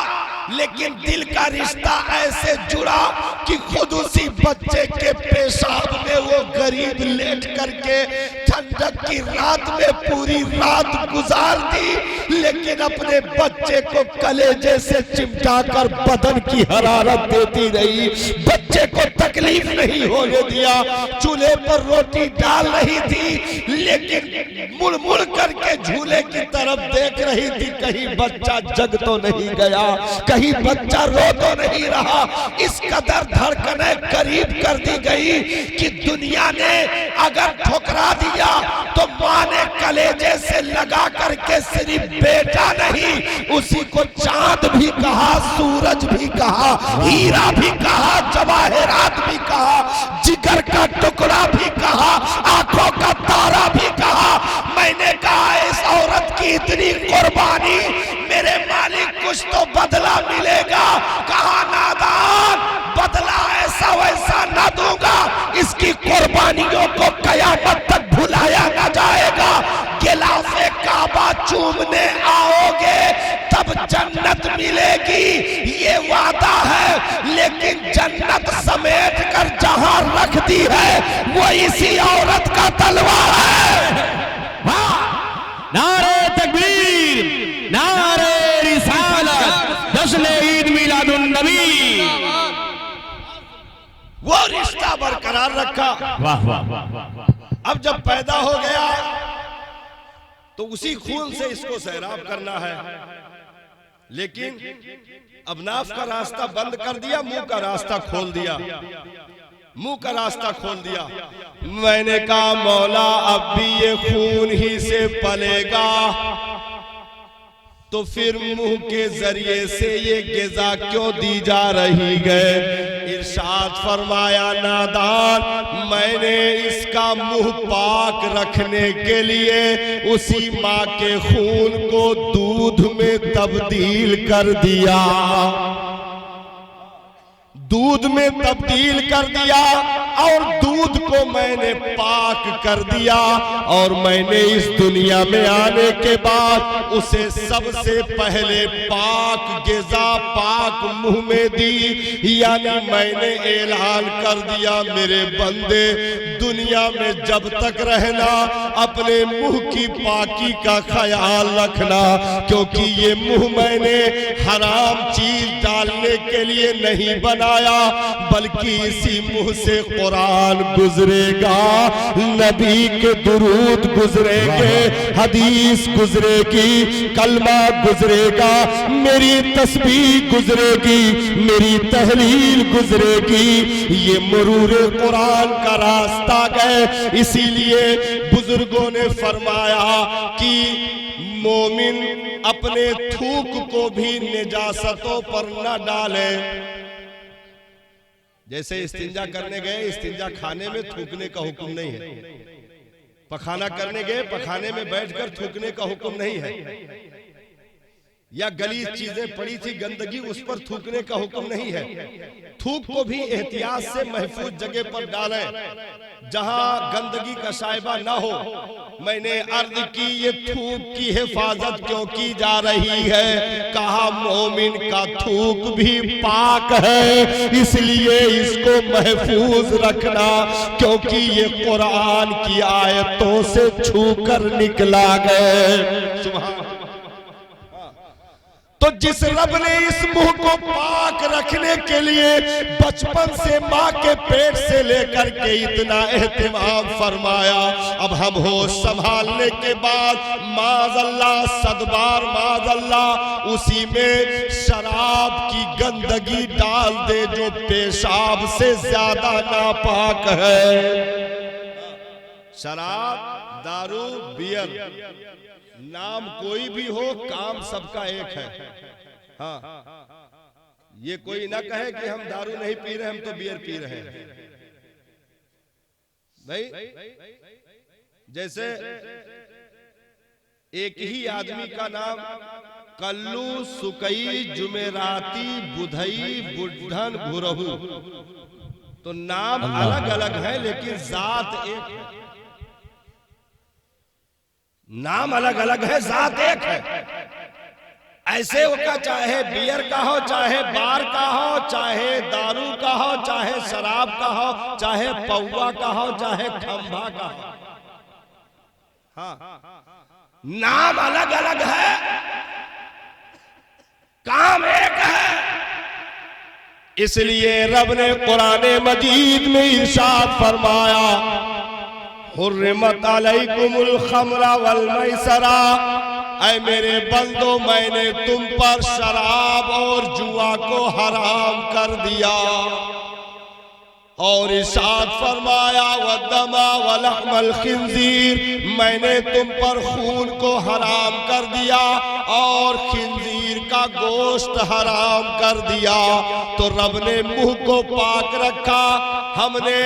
लेकिन दिल का रिश्ता ऐसे जुड़ा कि खुद उसी बच्चे के पेशाब में वो गरीब लेट करके ठंडक की रात में पूरी रात गुजार दी, लेकिन अपने बच्चे को कलेजे से चिमटा कर बदन की हरारत देती रही। बच्चे को तकलीफ नहीं होने दिया, चूल्हे पर रोटी डाल रही थी, लेकिन मुड़ मुड़ करके झूले की तरफ देख रही थी, कहीं बच्चा जग तो नहीं गया, कहीं बच्चा रो तो नहीं रहा। इस कदर धड़कनें करीब कर दी गई कि दुनिया ने अगर ठुकरा दिया तो माँ ने कलेजे से लगा करके सिर्फ बेटा नहीं, उसी को चांद भी कहा, सूरज भी कहा, हीरा भी कहा, जवाहरात भी कहा, जिगर का टुकड़ा भी कहा, आंखों का तारा भी कहा। मैंने कहा इस औरत की इतनी कुर्बानी, मेरे मालिक कुछ तो बदला मिलेगा। कहा नादान, बदला ऐसा वैसा ना दूंगा, इसकी कुर्बानियों को कयामत तक भुलाया ना जाएगा। गिलाफे काबा चूमने आओगे तब जन्नत मिलेगी, ये वादा है। लेकिन जन्नत समेट कर जहां रख दी है वो इसी औरत का तलवार है। नारे तकबीर, नारे रिसालत, जश्न ईद मिलादुन नबी। वो रिश्ता बरकरार रखा। वाह वाह वाह। अब जब पैदा हो गया तो उसी खून से इसको सैराब करना है, लेकिन अब नाफ का रास्ता बंद कर दिया, मुंह का रास्ता खोल दिया, मुंह का रास्ता खोल दिया। मैंने कहा मौला अब भी ये खून ही से पलेगा तो फिर मुंह के जरिए से ये गिज़ा क्यों दी जा रही है? इरशाद फरमाया नादान, मैंने इसका मुंह पाक रखने के लिए उसी माँ के खून को दूध में तब्दील कर दिया, दूध में तब्दील कर दिया। और दूध को मैंने पाक कर दिया और मैंने इस दुनिया में आने के बाद उसे सबसे पहले पाक ग़िज़ा पाक मुंह में दी। यानी मैंने ऐलान कर दिया मेरे बंदे दुनिया में जब तक रहना अपने मुंह की पाकी का ख्याल रखना, क्योंकि ये मुंह मैंने हराम चीज डालने के लिए नहीं बनाया, बल्कि इसी मुंह से कुरान गुजरेगा, नबी के दुरूद गुजरेंगे, हदीस गुजरेगी, कलमा गुजरेगा, मेरी तस्बीह गुजरेगी, मेरी तहलील गुजरेगी। ये मरूर कुरान का रास्ता गए। इसीलिए बुजुर्गों ने फरमाया कि मोमिन अपने थूक को भी निजासतों पर न डाले। जैसे इस्तिंजा करने गए, इस्तिंजा खाने में थूकने का हुक्म नहीं है। पखाना करने गए, पखाने में बैठकर थूकने का हुक्म नहीं है। या गलीज चीजें पड़ी थी गंदगी, उस पर थूकने का हुक्म नहीं है। थूक को भी एहतियात से महफूज जगह पर डालें जहां गंदगी का साइबा ना हो। मैंने अर्ज की ये थूक की हिफाजत क्यों की जा रही है? कहा मोमिन का थूक भी पाक है, इसलिए इसको महफूज रखना, क्योंकि ये कुरान की आयतों से छूकर निकला गए। सुभान। तो जिस रब ने इस मुंह को पाक रखने के लिए बचपन से माँ के पेट से लेकर के इतना एहतिमाम फरमाया, अब हम होश संभालने के बाद माज़अल्लाह सदबार माज़अल्लाह उसी में शराब की गंदगी डाल दे जो पेशाब से ज्यादा नापाक है। शराब, दारू, बियर, नाम कोई भी हो, काम सबका एक है। हाँ, ये कोई ना कहे कि हम दारू नहीं पी रहे, हम तो बियर पी रहे हैं। भाई जैसे एक ही आदमी का नाम कल्लू, सुकई, जुमेराती, बुधई, बुढ़न, भुरहू, तो नाम अलग अलग है लेकिन जात एक है। नाम अलग अलग है, जात एक है। ऐसे होगा, चाहे बियर का हो, चाहे बार का हो, चाहे दारू का हो, चाहे शराब का हो, चाहे पौवा का हो, चाहे खंभा का हो। हाँ, नाम अलग अलग है, काम एक है। इसलिए रब ने कुरान मजीद में इरशाद फरमाया, हुर्रिमत अलैकुमुल खमरा वल मैसरा, ऐ मेरे बंदो मैंने तुम पर शराब और जुआ को हराम कर दिया। और इरशाद फरमाया वदमा वलहमल खिंजीर, मैंने तुम पर खून को हराम कर दिया और खिंजीर का गोश्त हराम कर दिया। तो रब ने मुंह को पाक रखा, हमने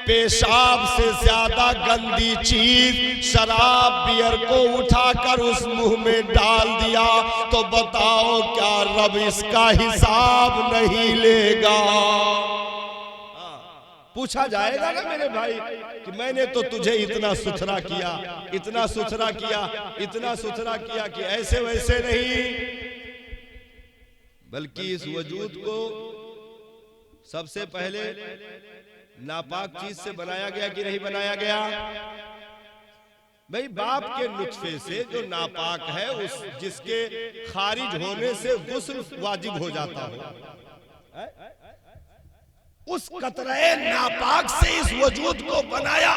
पेशाब से ज्यादा गंदी चीज शराब बियर को उठाकर उस मुंह में डाल दिया, तो बताओ क्या रब इसका हिसाब नहीं लेगा? पूछा जाएगा ना मेरे भाई कि मैंने तो तुझे इतना सुथरा किया, इतना सुथरा किया, इतना सुथरा किया कि ऐसे वैसे नहीं, बल्कि इस वजूद को सबसे पहले नापाक चीज से बनाया गया कि नहीं बनाया गया? भाई बाप के नुत्फे से जो नापाक है, उस जिसके खारिज होने से गुस्ल वाजिब हो जाता हो, उस कतरे नापाक से इस वजूद को बनाया।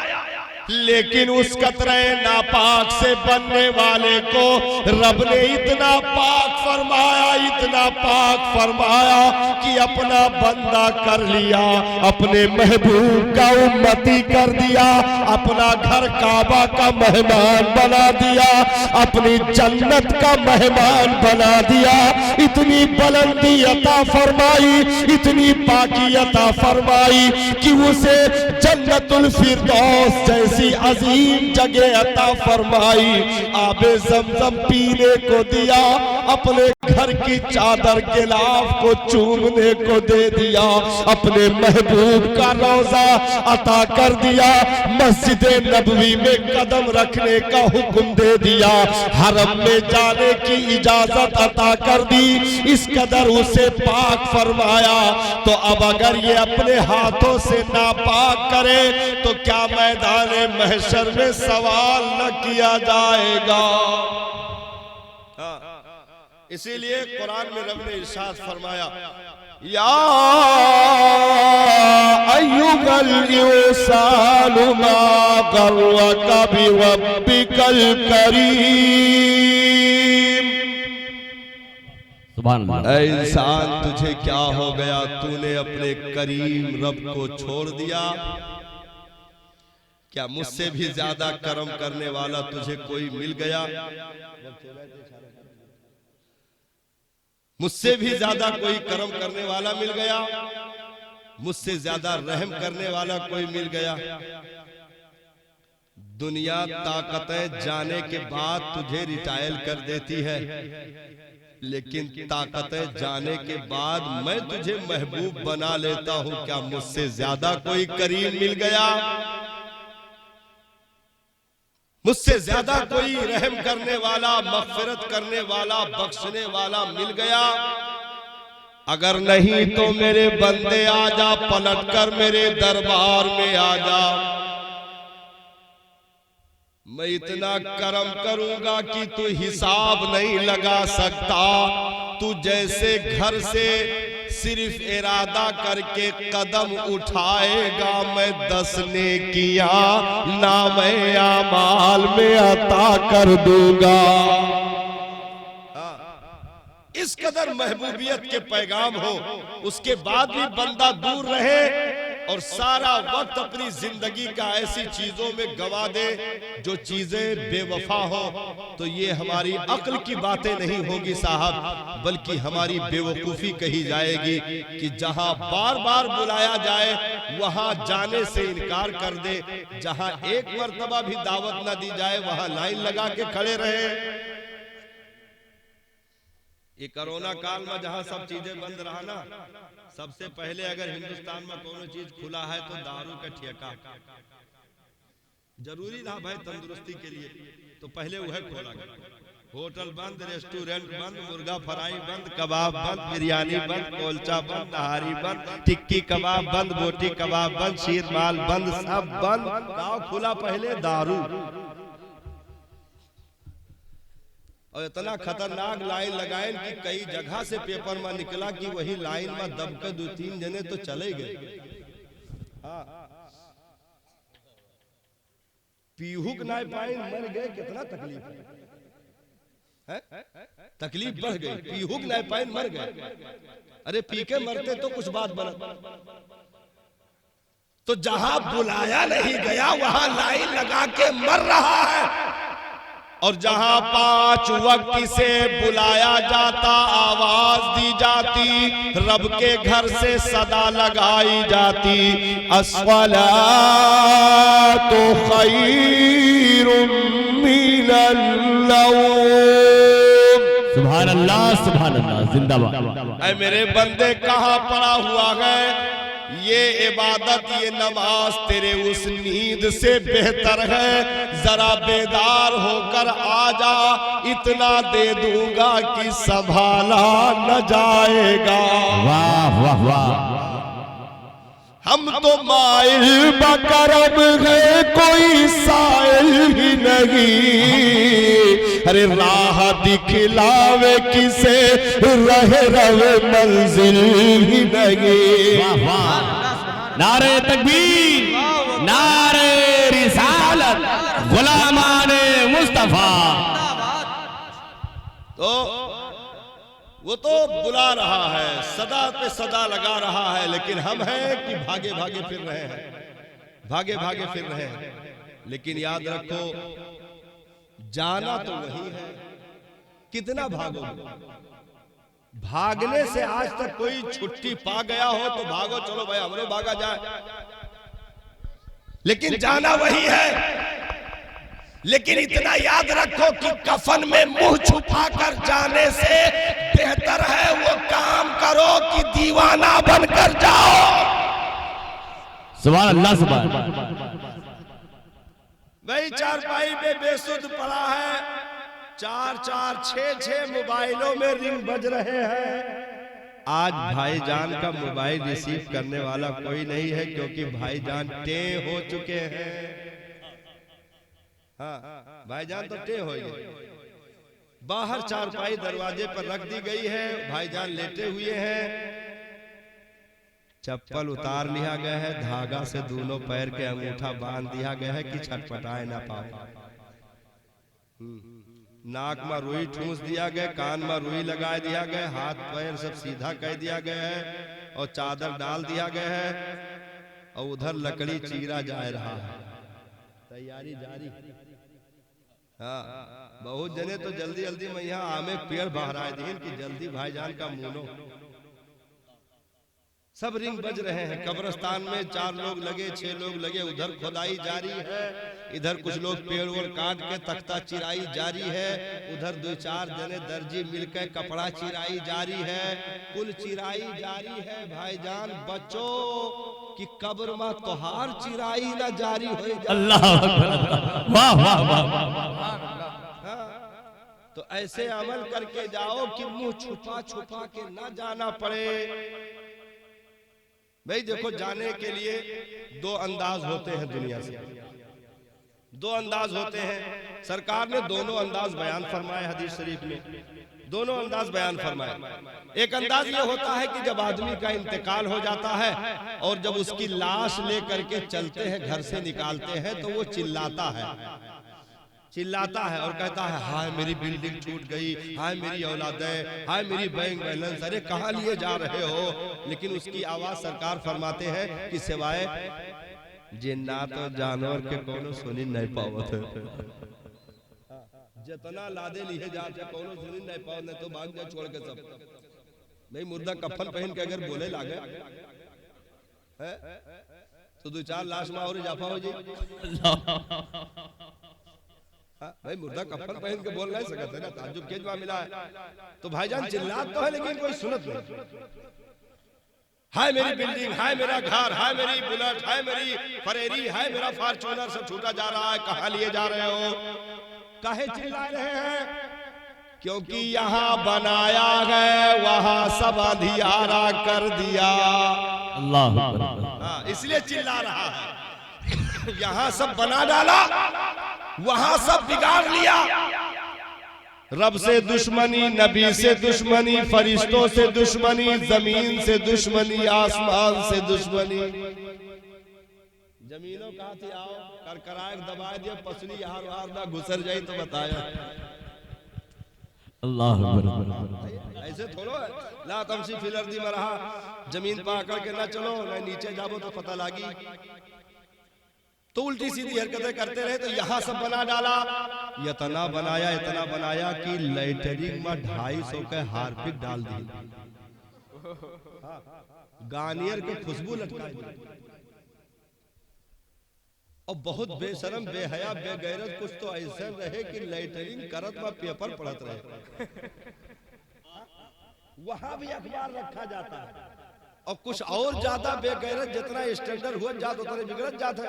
लेकिन उस कतरे नापाक से बनने वाले को रब ने इतना पाक फरमाया, इतना पाक फरमाया कि अपना बंदा कर लिया, अपने महबूब का उम्मती कर दिया, अपना घर काबा का मेहमान बना दिया, अपनी जन्नत का मेहमान बना दिया। इतनी बुलंदी अता फरमाई, इतनी पाकी अता फरमाई कि उसे जन्नतुल फिरदौस जैसी ऐसी अजीम जगह अता फरमाई, आबे ज़मज़म पीने को दिया, अपने घर की चादर गिलाफ को चूमने को दे दिया, अपने महबूब का रोजा अता कर दिया, मस्जिद नबवी में कदम रखने का हुक्म दे दिया, हरम में जाने की इजाजत अता कर दी, इस कदर उसे पाक फरमाया। तो अब अगर ये अपने हाथों से नापाक करे तो क्या मैदान महशर में सवाल न किया जाएगा। इसीलिए कुरान में रब ने इरशाद फरमाया, या अय्युहल इंसानु मा गर्रका बिरब्बिकल करीम। सुभान अल्लाह। ऐ इंसान, तुझे क्या हो गया, तूने अपने करीम रब को छोड़ दिया। क्या मुझसे भी ज्यादा करम करने वाला तुझे कोई मिल गया? मुझसे भी ज्यादा कोई करम करने वाला मिल गया? मुझसे ज्यादा रहम करने वाला कोई मिल गया? दुनिया ताकतें जाने के बाद तुझे रिटायर कर देती है, लेकिन ताकतें जाने के बाद मैं तुझे महबूब बना लेता हूं। क्या मुझसे ज्यादा कोई करीम मिल गया? मुझसे ज्यादा कोई रहम करने वाला, मग़फ़िरत करने वाला, बख्शने वाला मिल गया? अगर नहीं तो मेरे बंदे आजा, पलटकर मेरे दरबार में आजा। मैं इतना करम करूंगा कि तू हिसाब नहीं लगा सकता। तू जैसे घर से सिर्फ इरादा करके कदम उठाएगा, मैं 10 नेकियां नामे आमाल में अता कर दूंगा। इस कदर महबूबियत के पैगाम हो, उसके बाद भी बंदा दूर रहे और सारा वक्त अपनी जिंदगी का ऐसी चीजों में गवा दे जो चीजें बेवफा हो, तो ये हमारी अक्ल की बातें नहीं होगी साहब, बल्कि हमारी बेवकूफी कही जाएगी कि जहां बार बार बुलाया जाए वहां जाने से इनकार कर दे, जहां एक मर्तबा भी दावत न दी जाए वहां लाइन लगा के खड़े रहे। ये कोरोना काल में जहां सब चीजें बंद रहा ना, सबसे पहले अगर हिंदुस्तान में कोनो चीज खुला है तो दारू का ठेका जरूरी था भाई तंदुरुस्ती के लिए, तो पहले वह खोला गया। होटल बंद, रेस्टोरेंट बंद, मुर्गा फ्राई बंद, कबाब बंद, बिरयानी बंद, कोलचा बंद, नहारी बंद, टिक्की कबाब बंद, बोटी कबाब बंद, शीर माल बंद, सब बंद। गाँव खुला पहले दारू। और इतना खतरनाक लाइन लगाए कि कई जगह से पेपर में निकला कि वही लाइन में दबकर 2-3 जने तो चले गए। पीहू के नाय पाए मर गए, कितना तकलीफ है? तकलीफ बढ़ गई। पीहू के नाय पाए मर गए। अरे पी के मरते तो कुछ बात बना। तो जहां बुलाया नहीं गया वहां लाइन लगा के मर रहा है, और जहां 5 वक्त से बुलाया जाता, आवाज दी जाती, रब के घर से सदा लगाई जाती, अस्सलातु खैरुम मिनल नौम। सुभान अल्लाह, सुभान अल्लाह, जिंदाबाद। ऐ मेरे बंदे कहां पड़ा हुआ है? ये इबादत, ये नमाज तेरे उस नींद से बेहतर है। जरा बेदार होकर आजा, इतना दे दूंगा कि संभाला न जाएगा। वाह वाह वाह। हम तो माइल बकरम है, कोई साइल ही नहीं। अरे राह दिखलावे किसे, रहे रवे मंजिल ही नहीं। वाह वाह। नारे तकबीर, नारे रिसालत, गुलामाने मुस्तफा। तो वो तो बुला रहा है, सदा पे सदा लगा रहा है, लेकिन हम हैं कि भागे भागे फिर रहे हैं, भागे भागे फिर रहे हैं। लेकिन याद रखो, जाना तो वही है। कितना भागोगे? भागने से आज तक कोई छुट्टी पा गया हो तो भागो, चलो भाई हमरो भागा जाए। लेकिन जाना वही है। लेकिन इतना याद रखो कि कफन में मुंह छुपा कर जाने से बेहतर है वो काम करो कि दीवाना बनकर जाओ। सुभान अल्लाह, सुभान। वही चारपाई में बेसुध पड़ा है, 4-4, 6-6 मोबाइलों में रिंग बज रहे हैं। आज भाईजान का मोबाइल रिसीव करने वाला कोई नहीं है, क्योंकि भाईजान टे हो चुके हैं। हाँ, भाईजान तो टे हो गए। बाहर चारपाई दरवाजे पर रख दी गई है, भाईजान लेटे हुए हैं, चप्पल उतार लिया गया है, धागा से दोनों पैर के अंगूठा बांध दिया गया है कि छटपटाए ना पाओ। नाक में रुई ठूस दिया गया, कान में रुई लगा दिया गया, हाथ पैर सब सीधा कर दिया गया है और चादर डाल दिया गया है और उधर लकड़ी चीरा जा रहा है, तैयारी जारी। हाँ, बहुत जने तो जल्दी जल्दी में यहाँ आमे पेड़ बहराए दिन कि जल्दी भाईजान का मुनो। सब रिंग बज रहे हैं। कब्रिस्तान में 4 लोग लगे, 6 लोग लगे, उधर खुदाई जारी है, इधर कुछ लोग पेड़ और काट के तख्ता चिराई जारी है, उधर 2-4 जने दर्जी मिलकर कपड़ा चिराई जारी है, कुल चिराई जारी है। भाईजान बचो कि कब्र में तोहार चिराई ना जारी हो। अल्लाह वाह वाह वाह। तो ऐसे अमल करके जाओ कि मुंह छुपा छुपा के ना जाना पड़े। भाई देखो, जाने के लिए 2 अंदाज होते हैं दुनिया से, 2 अंदाज होते हैं। सरकार ने दोनों अंदाज बयान फरमाए हदीस शरीफ में, दोनों अंदाज बयान फरमाए। एक अंदाज ये होता है कि जब आदमी का इंतकाल हो जाता है और जब उसकी लाश लेकर के चलते हैं, घर से निकालते हैं, तो वो चिल्लाता है और कहता है, हाय मेरी बिल्डिंग छूट गई, हाय मेरी औलादें, हाय मेरी बैंक बैलेंस, अरे कहाँ लिए जा रहे हो। लेकिन उसकी आवाज सरकार फरमाते हैं कि सिवाय जिन्नात और जानवर के कोनो सुनी नहीं पावत है। जितना लादे लिए जाते कोनो सुनी नहीं पावत, नहीं तो भाग जाए छोड़ के सब। भाई मुर्दा कफन पहन के अगर बोले लागे तो 2-4 लाश में और इजाफा हो जाए। भाई मुर्दा कफन पहन के बोल नहीं सकते ना, ताज्जुब के जवाब मिला है। तो भाईजान चिल्लात तो है लेकिन कोई सुनत नहीं। हाय मेरी बिल्डिंग, हाय मेरा घर, हाय मेरी बुलेट, हाय मेरी फरेरी, हाय मेरा फॉर्च्यूनर सब छूटा जा रहा है, कहाँ लिए जा रहे हो, काहे चिल्ला रहे हैं? क्योंकि यहाँ बनाया है, वहाँ सब अंधियारा कर दिया। अल्लाह, इसलिए चिल्ला रहा है। यहाँ सब बना डाला, वहां सब बिगाड़ लिया। रब से दुश्मनी, नबी से दुश्मनी, फरिश्तों से दुश्मनी, जमीन से दुश्मनी, आसमान से दुश्मनी। जमीनों कहा थी आओ, करकराए दबा दिया, पसली हार हार ना घुसर जाई तो बताया। अल्लाह, ऐसे थोड़ो है, ला तमसी फिलर दी में रहा, जमीन पर आकर के ना चलो, ना नीचे जाबो तो पता लागी। तो उल्टी सीधी हरकतें करते रहे। तो यहाँ सब बना डाला, इतना बनाया कि लैटरिन में 250 के हार्पिक डाल दी, गार्नियर के खुशबू लटकाई और बहुत बेशरम, बेहया, बेगैरत कुछ तो ऐसे रहे कि लैटरिन करत में पेपर पढ़त रहे। वहां भी अखबार रखा जाता है। और कुछ और ज्यादा बेगैरत, जितना स्टैंडर्ड हुआ जाता उतना बिगड़त जाता है।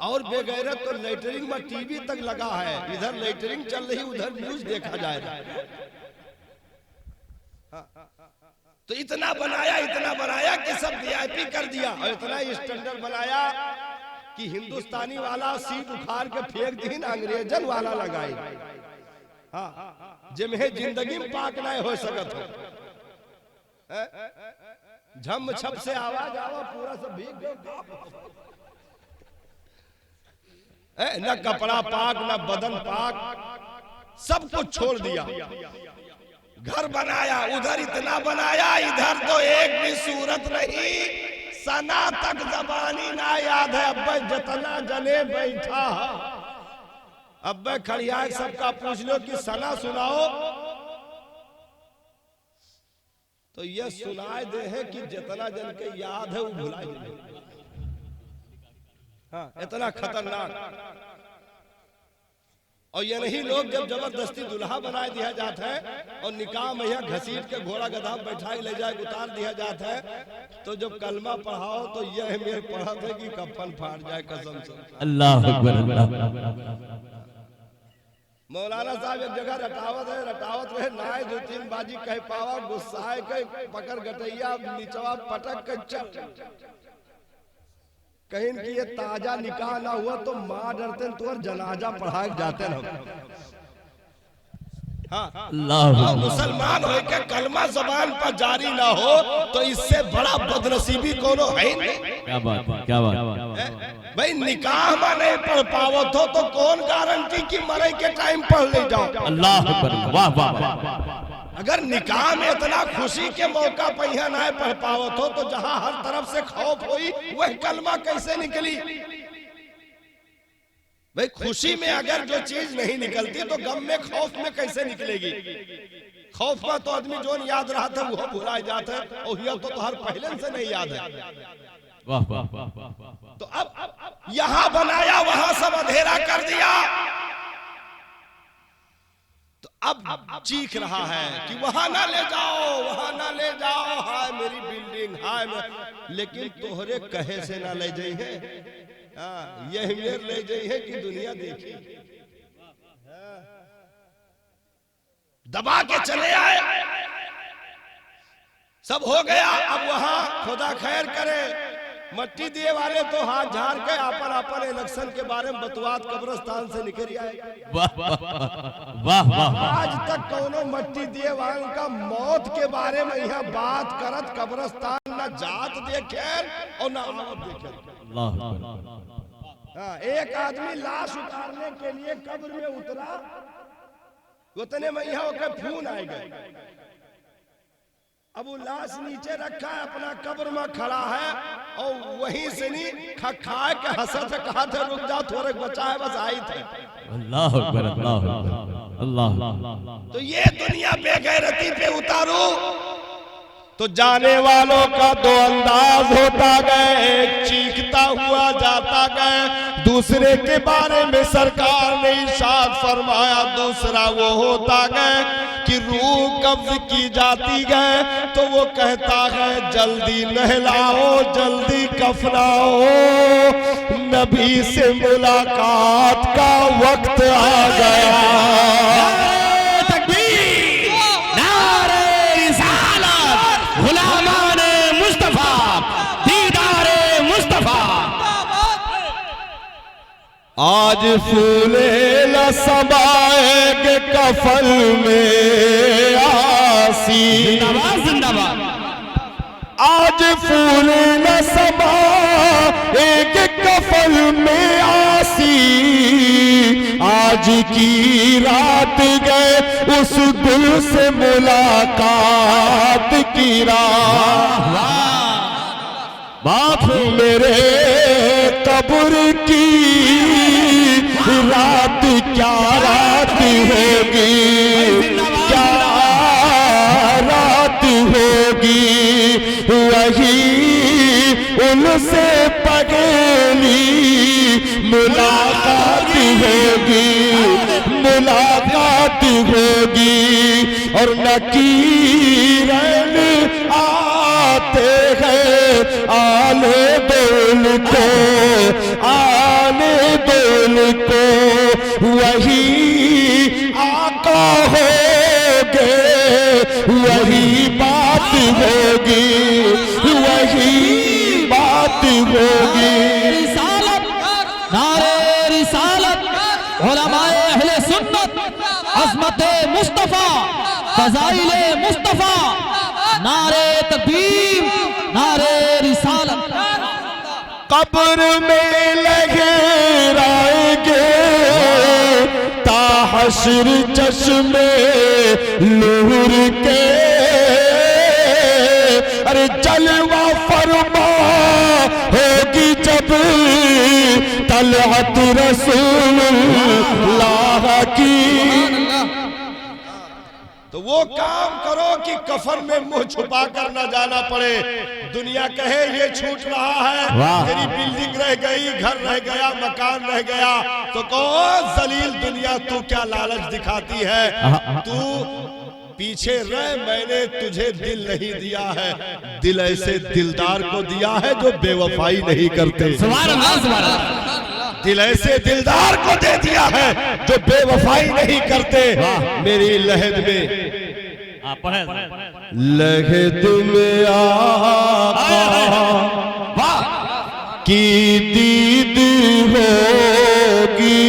और बेगैरत तो लेटरिंग में टीवी तक लगा है, इधर लेटरिंग चल रही, उधर न्यूज देखा जाएगा। तो इतना बनाया कि सब वीआईपी कर दिया, और इतना स्टैंडर्ड बनाया कि हिंदुस्तानी वाला सीट उखाड़ के फेंक दी, अंग्रेजन वाला लगाई। हाँ, जिन्हें जिंदगी में पाक नहीं हो सकत हो। झम छप से आवाज आवा, पूरा सब भीग गया। न कपड़ा पाक, न बदन पाक, सब कुछ छोड़ दिया। घर बनाया, उधर इतना बनाया, इधर तो एक भी सूरत नहीं, सना तक जबानी ना याद है। अब जितना जने बैठा, अब खड़िया सबका पूछ लो कि सना सुनाओ, तो यह सुनाए दे है कि जितना जन के याद है वो भुला हाँ, इतना खतरनाक। और ये नहीं लोग जब जबरदस्ती दुल्हा बना दिया जाता है और निकाह में यह घसीट के घोड़ा गधा बैठाई ले जाए उतार दिया जाता है, तो जब कलमा पढ़ाओ तो यह मेरे पढ़ा थे कि कफन फाड़ जाए कसम से। अल्लाह अकबर, अल्लाह। मौलाना साहब एक जगह रटावत रहे नाय 2-3 बाजी कह पावा गुस्साए के पकड़ गटैया नीचवा पटक के चल कहीं कि ये ताजा निकाह ना हुआ तो माँ डरते तो जनाजा पढ़ा जाते ना। हाँ, मुसलमान हो के कलमा जबान पर जारी ना हो तो इससे बड़ा बदनसीबी कोनो है नहीं। क्या बात है, क्या बात। भाई निकाह में नहीं पढ़ पावत हो तो कौन गारंटी कि मरे के टाइम पढ़ ले जाओ। अल्लाह अकबर, वाह वाह। अगर निकाह में इतना खुशी के मौका पर यहाँ ना पढ़ पावत हो तो जहाँ हर तरफ से खौफ हुई वह कलमा कैसे निकली। भाई खुशी में अगर जो चीज नहीं निकलती तो गम में खौफ में कैसे निकलेगी। खौफ में तो आदमी जो याद रहा था वो भुला जाता है और यह तो हर पहले से नहीं याद है। वाह वाह। तो अब यहाँ बनाया वहां सब अंधेरा कर दिया, तो अब चीख रहा है कि वहां ना ले जाओ, वहां ना ले जाओ, हाय मेरी बिल्डिंग हाय लेकिन तोहरे कहे से ना ले जाई है। यही मेर ले जाई है कि दुनिया देखी। दबा के चले आए, सब हो गया। अब वहां खुदा खैर करे मट्टी दिए वाले तो हाथ झाड़ के आपन आपन इलेक्शन के बारे में बतवात कब्रिस्तान से निकल आए। वाह वाह। आज तक कोनो मट्टी दिए वाले का मौत के बारे में यह बात करत कब्रिस्तान न जात देखे और न मौत देखे। हाँ, एक आदमी लाश उतारने के लिए कब्र में उतरा, उतने में यहाँ के खून आए गए। अब वो लाश नीचे रखा है, अपना कब्र में खड़ा है और वहीं से नहीं खा के हंसत कहा था रुक जाओ थोड़े बचाए बस आई थे। अल्लाह अकबर, अल्लाह अकबर, अल्लाह। तो ये दुनिया बेगैरती पे उतारो तो जाने वालों का दो अंदाज होता गए, एक चीखता हुआ जाता गए, दूसरे के बारे में सरकार ने इरशाद फरमाया दूसरा वो होता गए कि रूह कब्ज की जाती गए तो वो कहता है जल्दी नहलाओ जल्दी कफनाओ, नबी से मुलाकात का वक्त आ गया। आज फूले न समाएंगे कफन में आसी, जिंदाबाद। आज फूले न समाएंगे कफन में आसी, आज की रात गए उस दिल से मुलाकात की रात। बात मेरे कब्र की रात क्या रात होगी, क्या रात होगी, वही उनसे पगली मुलाकात होगी, मुलाकात होगी। और नकीरन आते हैं आले बोल को, आले बोल को, वही आका होगे, वही बात होगी, वही बात होगी। रिसालत, नारे रिसालत, उलमाए अहले सुन्नत, अज़मते मुस्तफा, फज़ाइले मुस्तफा, नारे तकबीर, नारे रिसालत। कब्र में लगे रहेंगे ताहशर चश्मे नूर के, अरे जलवा फरमा होगी जब तलअत रसूलुल्लाह की। तो वो काम करो कि कफन में मुंह छुपा कर न जाना पड़े। दुनिया कहे ये छूट रहा है, तेरी बिल्डिंग रह गई, घर रह गया, मकान रह गया, तो कहो जलील दुनिया तू क्या लालच दिखाती है, तू पीछे रह, मैंने तुझे दिल नहीं दिया है, दिल ऐसे दिलदार को दिया है जो बेवफाई नहीं करते। दिल ऐसे दिलदार को दे दिया है जो बेवफाई नहीं करते। मेरी लहद में लहद में आका की दीद होगी,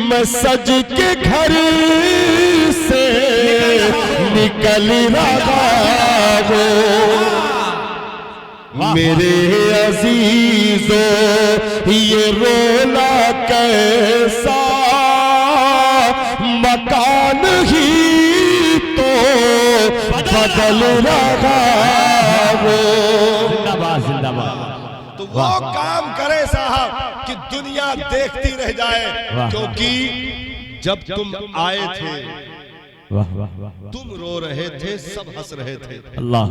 मैं सज के घर से निकल रहा हूँ। मेरे अजीजों ये रोना कैसा, मकान ही तो बदल रहा हो। जिंदाबाद जिंदाबाद। तो वो काम करे साहब कि दुनिया देखती रह जाए, क्योंकि जब तुम आए थे तुम रो रहे थे, सब हंस रहे थे। अल्लाह।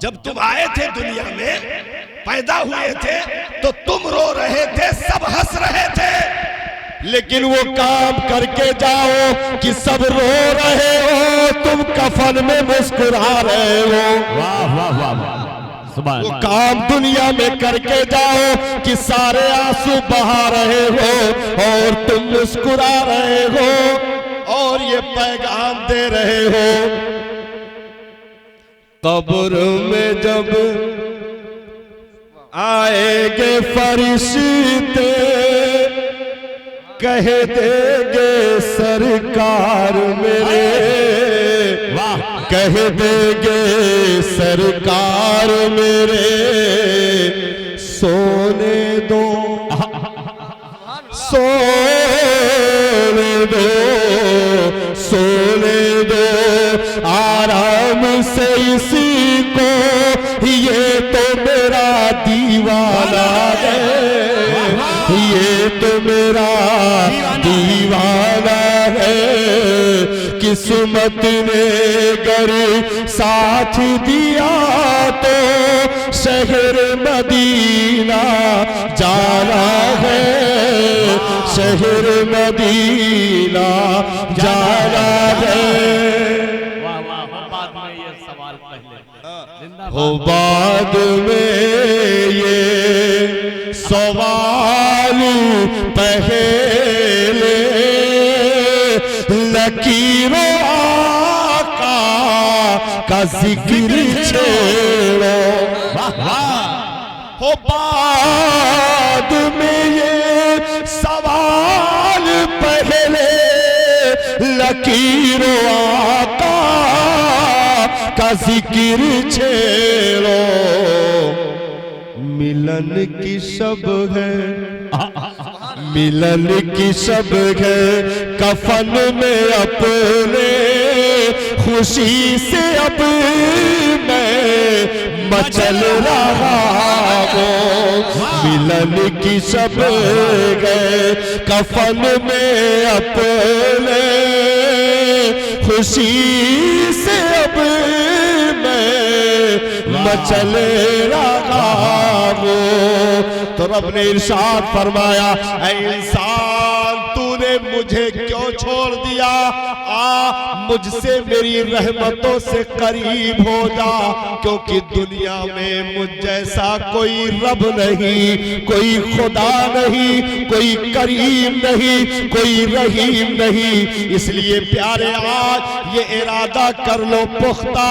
जब तुम आए थे दुनिया में, पैदा हुए थे, तो तुम रो रहे थे, सब हंस रहे थे। लेकिन वो काम करके जाओ कि सब रो रहे हो, तुम कफन में मुस्कुरा रहे हो। वाह वाह वाह। वो काम दुनिया में करके जाओ कि सारे आंसू बहा रहे हो और तुम मुस्कुरा रहे हो और ये पैगाम दे रहे हो। कब्र में जब आएंगे फरिश्ते, कह देंगे सरकार मेरे, कह देंगे सरकार मेरे, सोने दो सोने दो सोने दो आराम से इसी को, ये तो मेरा दीवाना है, ये तो मेरा दीवाना है। किस्मत ने गर साथ दिया तो शहर मदीना जाना है, शहर मदीना जाना है। हो बाद में ये सवाल पहले, लकीरों आका का जिक्र छेड़ो। हो बाद में ये सवाल पहले, लकीरों आका का जिक्र छेड़ो। मिलन की शब है, मिलन की शब है, कफन में अपने खुशी से अब मैं मचल रहा हूँ। मिलन की शब है, कफन में अपने खुशी से अब मैं मचल रहा हूँ। तो रब ने इरशाद फरमाया, ऐ इंसान तूने मुझे क्यों छोड़ दिया, आ मुझसे मेरी रहमतों से करीब हो जा, क्योंकि दुनिया में मुझ जैसा कोई रब नहीं, कोई खुदा नहीं, कोई करीम नहीं, कोई रहीम नहीं। इसलिए प्यारे आज ये इरादा कर लो, पुख्ता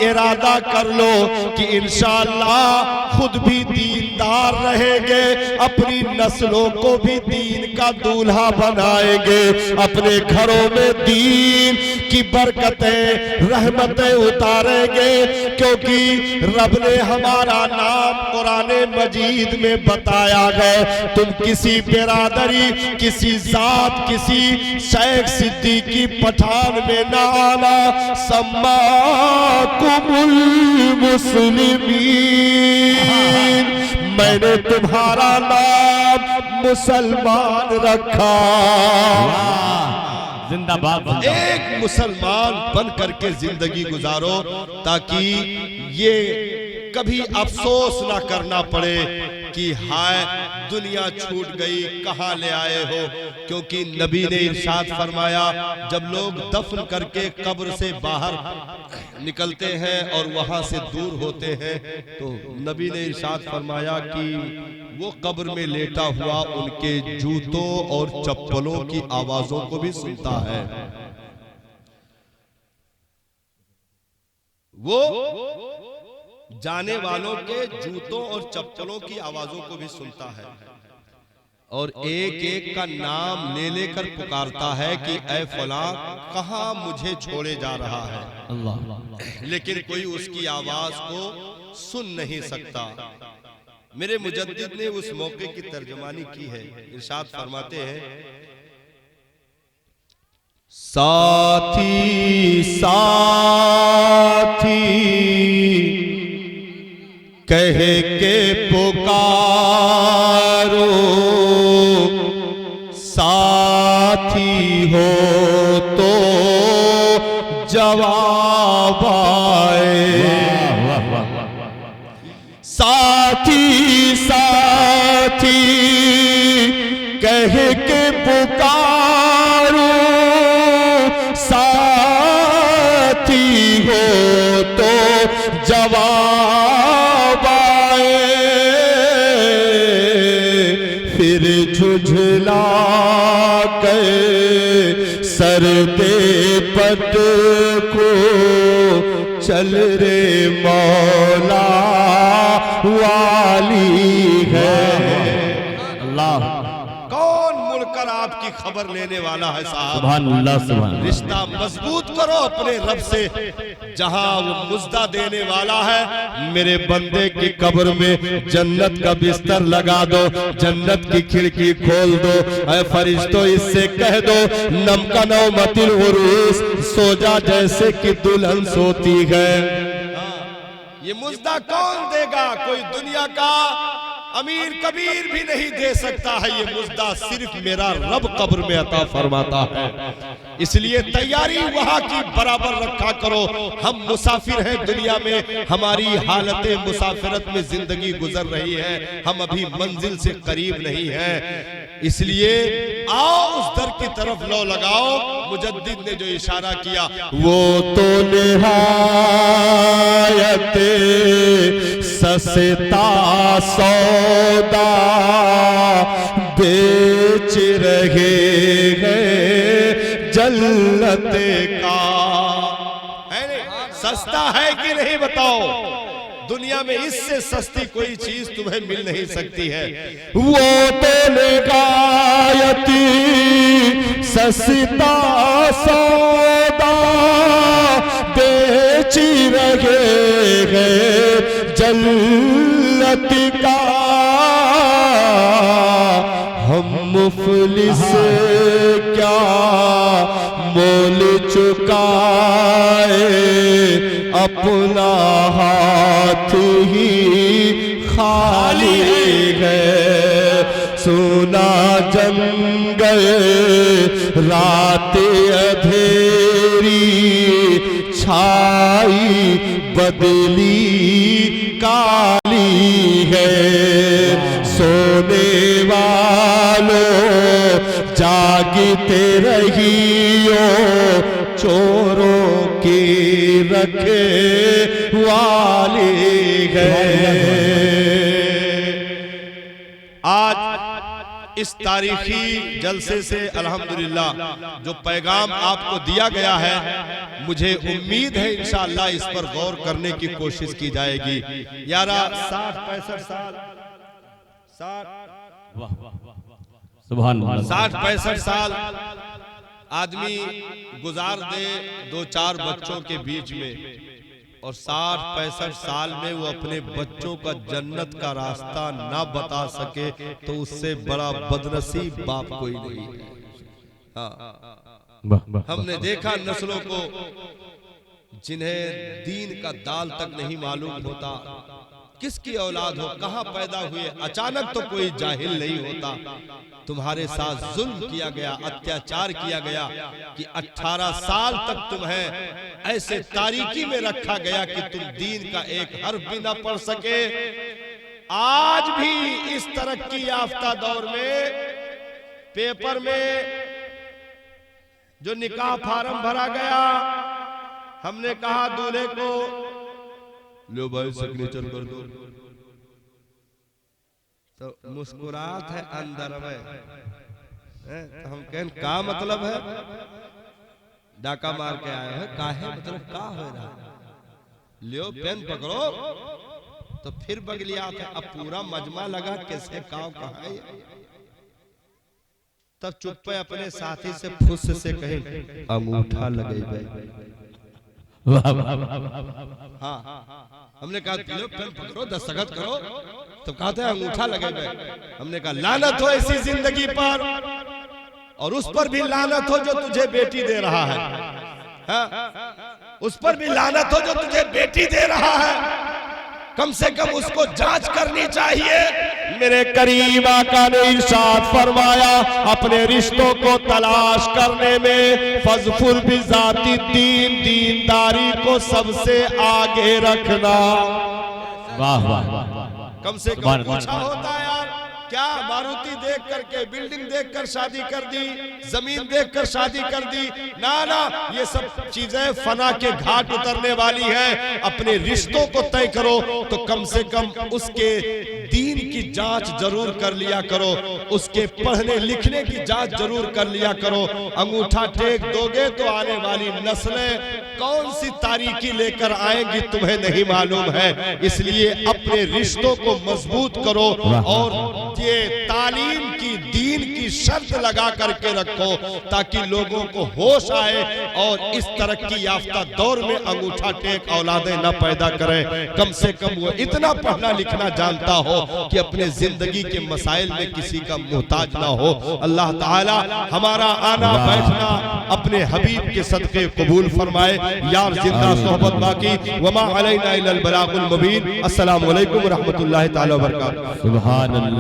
इरादा कर लो कि इंशाअल्लाह खुद भी दीनदार रहेंगे, अपनी नस्लों को भी दीन का दूल्हा बनाएंगे, अपने घरों में दीन की बरकतें रहमतें उतारेंगे। क्योंकि रब ने हमारा नाम कुरान मजीद में बताया है, तुम किसी बिरादरी, किसी जात, किसी शेख सिद्दीकी पठान में ना आना। सम्माकुमुल मुस्लिमीन, मैंने तुम्हारा नाम मुसलमान रखा। जिंदाबाद एक मुसलमान बन करके जिंदगी गुजारो, ताकि ये कभी अफसोस ना करना पड़े कि हाय दुनिया छूट गई, कहां ले आए हो। क्योंकि नबी ने इरशाद फरमाया, जब लोग दफन करके कब्र से बाहर निकलते हैं और वहां से दूर होते हैं, तो नबी ने इरशाद फरमाया कि वो कब्र में लेटा हुआ उनके जूतों और चप्पलों की आवाजों को भी सुनता है। वो जाने वालों के जूतों और चप्पलों की आवाजों को भी सुनता है और एक एक का नाम ले लेकर पुकारता है कि ऐ फलां कहां मुझे छोड़े जा रहा है। अल्लाह। लेकिन कोई उसकी आवाज को सुन नहीं सकता। मेरे मुजद्दिद ने उस मौके की तर्जुमानी की है। इरशाद फरमाते हैं, साथी साथी कह के पुकारो, साथी हो तो जवाब आए। साथी साथी कह के पुकारो, साथी हो तो जवाब आए। फिर झुझला के सर दे पद को, चल रे मौला वाली है। अल्लाह। कौन मुड़कर आपकी खबर लेने वाला है साहब। सुभान अल्लाह सुभान अल्लाह। रिश्ता मजबूत करो अपने रब से, जहां वो मुज्दा देने वाला है। मेरे बंदे की कब्र में जन्नत का बिस्तर लगा दो, जन्नत की खिड़की खोल दो। ऐ फरिश्तों इससे कह दो, नम का नौमतिल उरूस, सो जा जैसे कि दुल्हन सोती है। ये मुज्दा कौन देगा? कोई दुनिया का अमीर कबीर भी नहीं दे सकता है। ये मुज्दा सिर्फ मेरा रब कब्र में अता फरमाता है। इसलिए तैयारी वहां की बराबर रखा करो। हम मुसाफिर हैं दुनिया में, हमारी हालत मुसाफिरत में जिंदगी गुजर रही है, हम अभी मंजिल से करीब नहीं हैं। इसलिए आओ उस दर की तरफ लो लगाओ। मुजद्दिद ने जो इशारा किया, वो तो निहायत सस्ता सौदा बेच रहे हैं जन्नत का। है नहीं? सस्ता है कि नहीं बताओ? दुनिया में इससे सस्ती कोई चीज तुम्हें मिल नहीं सकती है। वो तो निगायती सस्ता सौदा बेच रहे हैं जन्नत का। हम मुफलिस क्या मोल चुकाए, अपना हाथ ही खाली है। सुना जंगल रात अंधेरी, छाई बदली काली है। सोने वालों जागते रहियो, चोरों की रखे वाली है। आज इस तारीखी जलसे से अल्हम्दुलिल्लाह जो पैगाम आपको दिया गया है, मुझे उम्मीद है इंशाअल्लाह इस पर गौर करने की कोशिश की जाएगी। यारा 60-65 साल 60-65 साल आदमी गुजार दे 2-4 बच्चों के बीच में, और 60-65 साल में वो अपने बच्चों का जन्नत का रास्ता ना बता सके, तो उससे बड़ा बदनसीब बाप कोई नहीं है। हाँ, हमने देखा नस्लों को जिन्हें दीन का दाल तक नहीं मालूम होता, किसकी औलाद हो, कहां पैदा हुए, अचानक तो कोई जाहिल नहीं होता। तुम्हारे साथ जुल्म किया गया, अत्याचार किया गया कि 18 साल तक तुम्हें ऐसे तारीकी में रखा गया कि तुम दीन का एक हर्फ भी ना पढ़ सके। आज भी इस तरक्की याफ्ता दौर में पेपर में जो निकाह फार्म भरा गया, हमने कहा दूल्हे को लो भाई सिग्नेचर कर दो, तो मुस्कुराहट है अंदर में। तो हम कहें का मतलब है, डाका मार के आए हैं, काहे मतलब का हो रहा, लियो पेन पकड़ो, तो फिर बगलियात है। अब पूरा मजमा लगा कैसे काव कहा है। तब चुप पे अपने साथी से फुस से कहे अंगूठा लगे भाई। हाँ, हमने कहा पेन पकड़ो, दस्तखत करो, तो कहते हैं अंगूठा लगे भाई। हमने कहा लानत हो ऐसी जिंदगी पर, और उस पर भी लानत हो जो तुझे बेटी दे रहा है। हाँ? उस पर भी लानत हो जो तुझे बेटी दे रहा है। कम से कम उसको जांच करनी चाहिए। मेरे करीम आका ने इरशाद फरमाया, अपने रिश्तों को तलाश करने में फजफुल बिजाती दीन, दीनदारी को सबसे आगे रखना। वाह वाह वाह। कम से कम पूछा होता है यार, क्या मारुति देख करके, बिल्डिंग देखकर शादी कर दी, जमीन देखकर शादी कर दी? ना ना, ये सब चीजें फना के घाट उतरने वाली है। अपने रिश्तों को तय करो तो कम से कम उसके दीन की जांच जरूर कर लिया करो, उसके पढ़ने लिखने की जांच जरूर कर लिया करो। अंगूठा टेक दोगे तो आने वाली नस्लें कौन सी तारीकी लेकर आएंगी तुम्हें नहीं मालूम है। इसलिए अपने रिश्तों को मजबूत करो और ये तालीम की, दीन की शर्त लगा करके रखो, ताकि लोगों को होश आए और इस तरक्की याफ्ता दौर में अंगूठा टेक औलादें न पैदा करें। कम से कम वो इतना पढ़ना लिखना जानता हो कि अपने जिंदगी के मसाइल में किसी का मोहताज ना हो। अल्लाह ताला हमारा आना बैठना अपने हबीब के सदके कबूल फरमाए। यार जिंदा सोहबत बाकी, वमा अलैना इल्लल बलागुल मुबीन। अस्सलामु अलैकुम व रहमतुल्लाहि तआला व बरकातहू। सुभान अल्लाह।